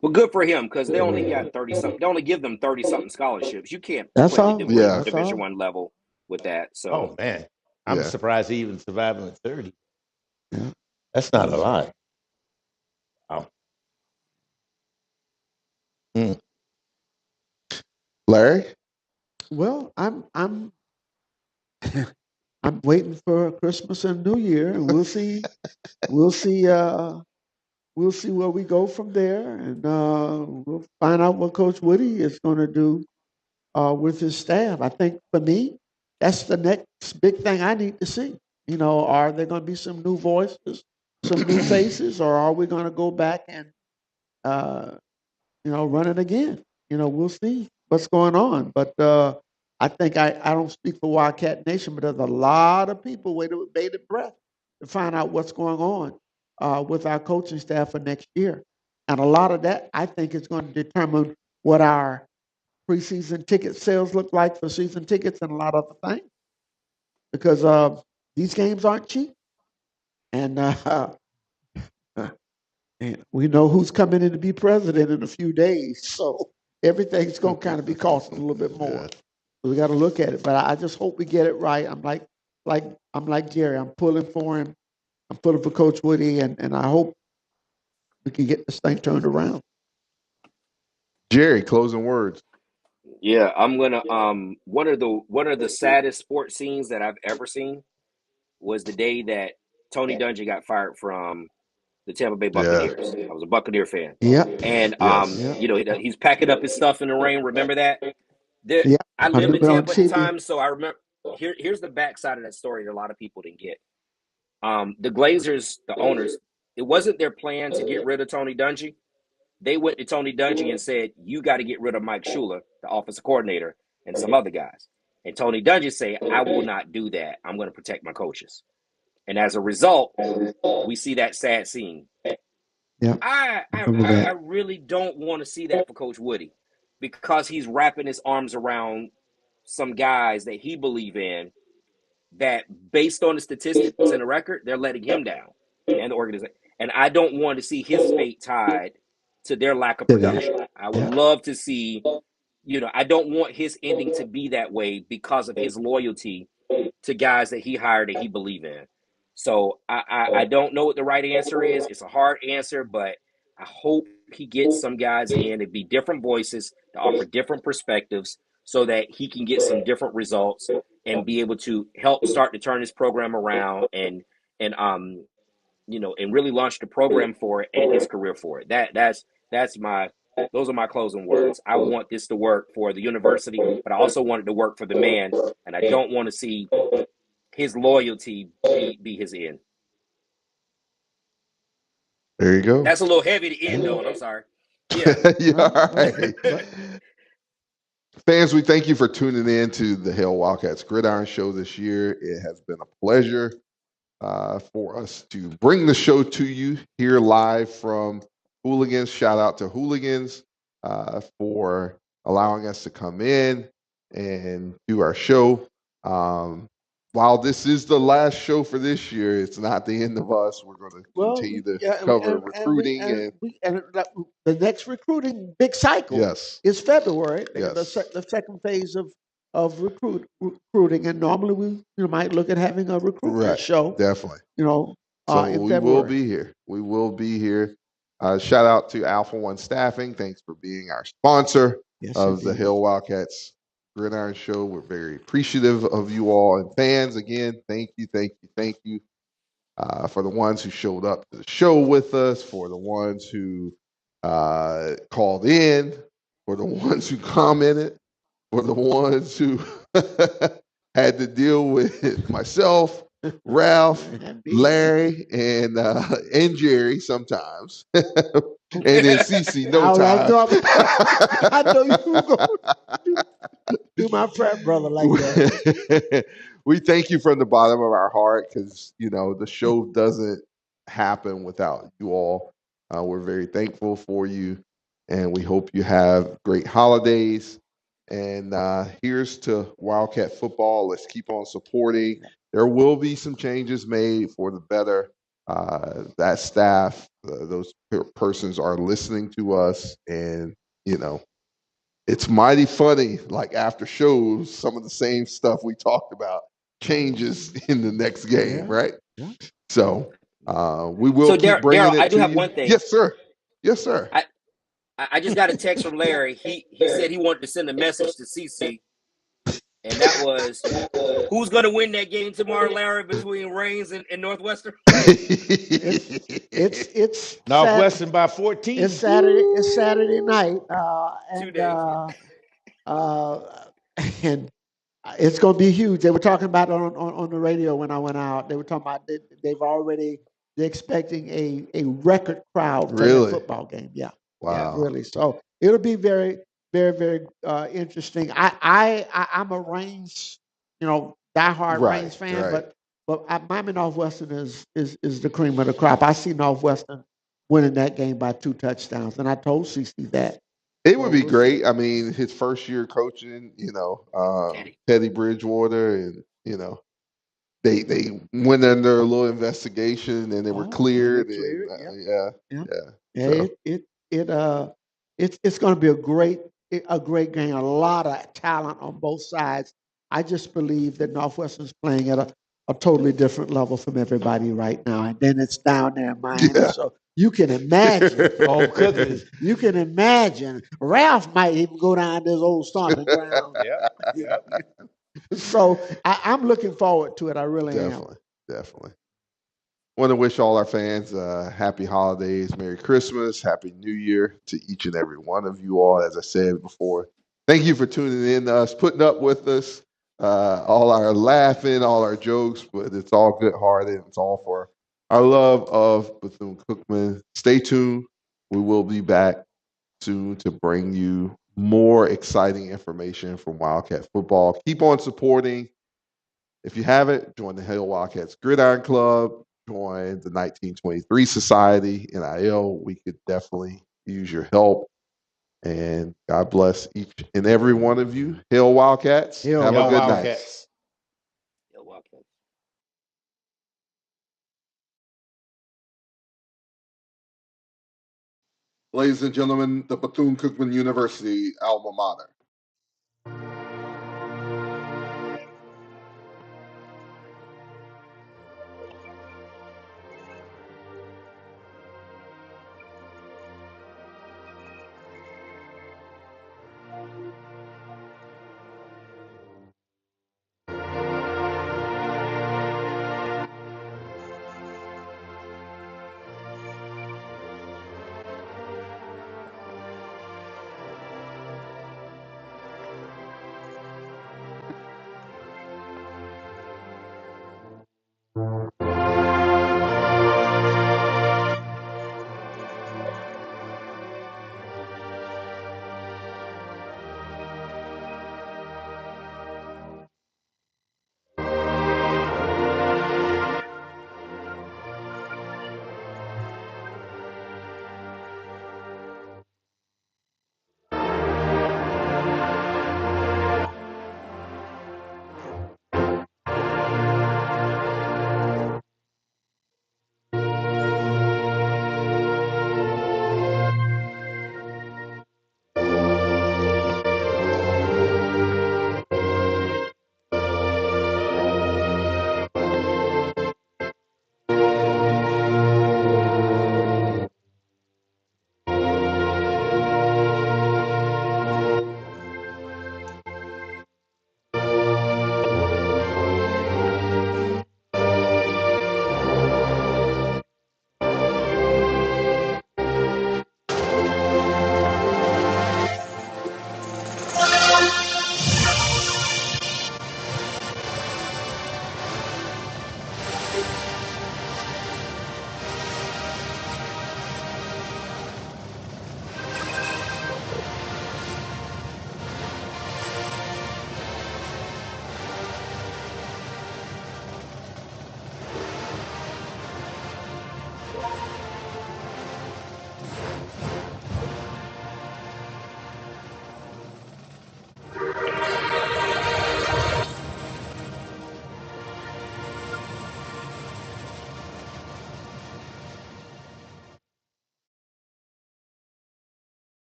Well, good for him, because they only got 30-something. They only give them 30-something scholarships. You can't That's all. do Division I level with that. So. Oh man, I'm surprised he even survived with 30. Yeah. That's not a lot. Wow. Larry? Well, I'm I'm waiting for Christmas and New Year, and we'll see where we go from there, and we'll find out what Coach Woody is going to do with his staff. I think for me, that's the next big thing I need to see. Are there going to be some new voices, some new faces, or are we going to go back and run it again? We'll see what's going on. But I think I don't speak for Wildcat Nation, but there's a lot of people waiting with bated breath to find out what's going on with our coaching staff for next year. And a lot of that, I think, is going to determine what our preseason ticket sales look like for season tickets and a lot of other things. Because these games aren't cheap. And we know who's coming in to be president in a few days. So everything's going to kind of be costing a little bit more. So we got to look at it. But I just hope we get it right. I'm like Jerry. I'm pulling for him. I'm pulling for Coach Woody, and I hope we can get this thing turned around. Jerry, closing words. Yeah, I'm gonna. One of the saddest sports scenes that I've ever seen was the day that Tony Dungy got fired from the Tampa Bay Buccaneers. I was a Buccaneer fan. Yeah. And he's packing up his stuff in the rain. Remember that? I lived in Tampa at the time, so I remember. Here's the backside of that story that a lot of people didn't get. The Glazers, the owners, it wasn't their plan to get rid of Tony Dungy. They went to Tony Dungy and said, you got to get rid of Mike Shula, the offensive coordinator, and some other guys. And Tony Dungy said, I will not do that. I'm going to protect my coaches. And as a result, we see that sad scene. Yeah, I really don't want to see that for Coach Woody, because he's wrapping his arms around some guys that he believe in, that based on the statistics and the record, they're letting him down and the organization. And I don't want to see his fate tied to their lack of production. I would love to see, I don't want his ending to be that way because of his loyalty to guys that he hired that he believe in. So I don't know what the right answer is. It's a hard answer, but I hope he gets some guys in to be different voices, to offer different perspectives, so that he can get some different results and be able to help start to turn his program around and really launch the program for it and his career for it. Those are my closing words. I want this to work for the university, but I also want it to work for the man, and I don't want to see his loyalty be his end. There you go. That's a little heavy to end on. I'm sorry. Yeah. All right. Fans, we thank you for tuning in to the Hail Wildcats Gridiron Show this year. It has been a pleasure for us to bring the show to you here live from Houligans. Shout out to Houligans for allowing us to come in and do our show. While this is the last show for this year, it's not the end of us. We're going to continue to cover recruiting the next recruiting big cycle yes, is February. yes, The second phase of recruiting, and normally we might look at having a recruitment right, show. definitely. So So in we February. will be here. We will be here. Shout out to Alpha One Staffing. Thanks for being our sponsor of the Hail Wildcats Gridiron Show. We're very appreciative of you all and fans. Again, thank you, thank you, thank you for the ones who showed up to the show with us, for the ones who called in, for the ones who commented, for the ones who had to deal with myself, Ralph, Larry, and Jerry sometimes, and then CC no time. I know you were going to do my prep brother like that. We thank you from the bottom of our heart because the show doesn't happen without you all. We're very thankful for you, and we hope you have great holidays. And here's to Wildcat football. Let's keep on supporting. There will be some changes made for the better. That staff, those persons are listening to us, and it's mighty funny. Like after shows, some of the same stuff we talked about changes in the next game, right? Yeah. So we will keep bringing Daryl, it I do to have you. one thing. Yes, sir. Yes, sir. I just got a text from Larry. He said he wanted to send a message to CC, and that was, who's going to win that game tomorrow, Larry, between Reigns and Northwestern? It's Northwestern by 14. It's Saturday. It's Saturday night, 2 days. And it's going to be huge. They were talking about it on the radio when I went out. They were talking about they're expecting a record crowd for the football game. Yeah. Wow. Yeah, really. So it'll be very, very, very interesting. I'm a Reigns, diehard Reigns fan, but Miami Northwestern is the cream of the crop. I see Northwestern winning that game by 2 touchdowns, and I told CC that. It would be great. I mean, his first year coaching, Teddy Bridgewater, and they went under a little investigation and they were cleared. It's going to be a great game. A lot of talent on both sides. I just believe that Northwestern's playing at a totally different level from everybody right now, and then it's down there in Miami. Yeah. So you can imagine. Oh, goodness. You can imagine. Ralph might even go down this old stomping ground. Yeah. So I'm looking forward to it. I really am. Definitely. Want to wish all our fans happy holidays, Merry Christmas, Happy New Year to each and every one of you all. As I said before, thank you for tuning in to us, putting up with us, all our laughing, all our jokes, but it's all good-hearted. It's all for our love of Bethune-Cookman. Stay tuned. We will be back soon to bring you more exciting information from Wildcat football. Keep on supporting. If you haven't, join the Hail Wildcats Gridiron Club, join the 1923 Society, NIL. We could definitely use your help. And God bless each and every one of you. Hail Wildcats. Have a good night. Hail Wildcats. Ladies and gentlemen, the Bethune-Cookman University alma mater.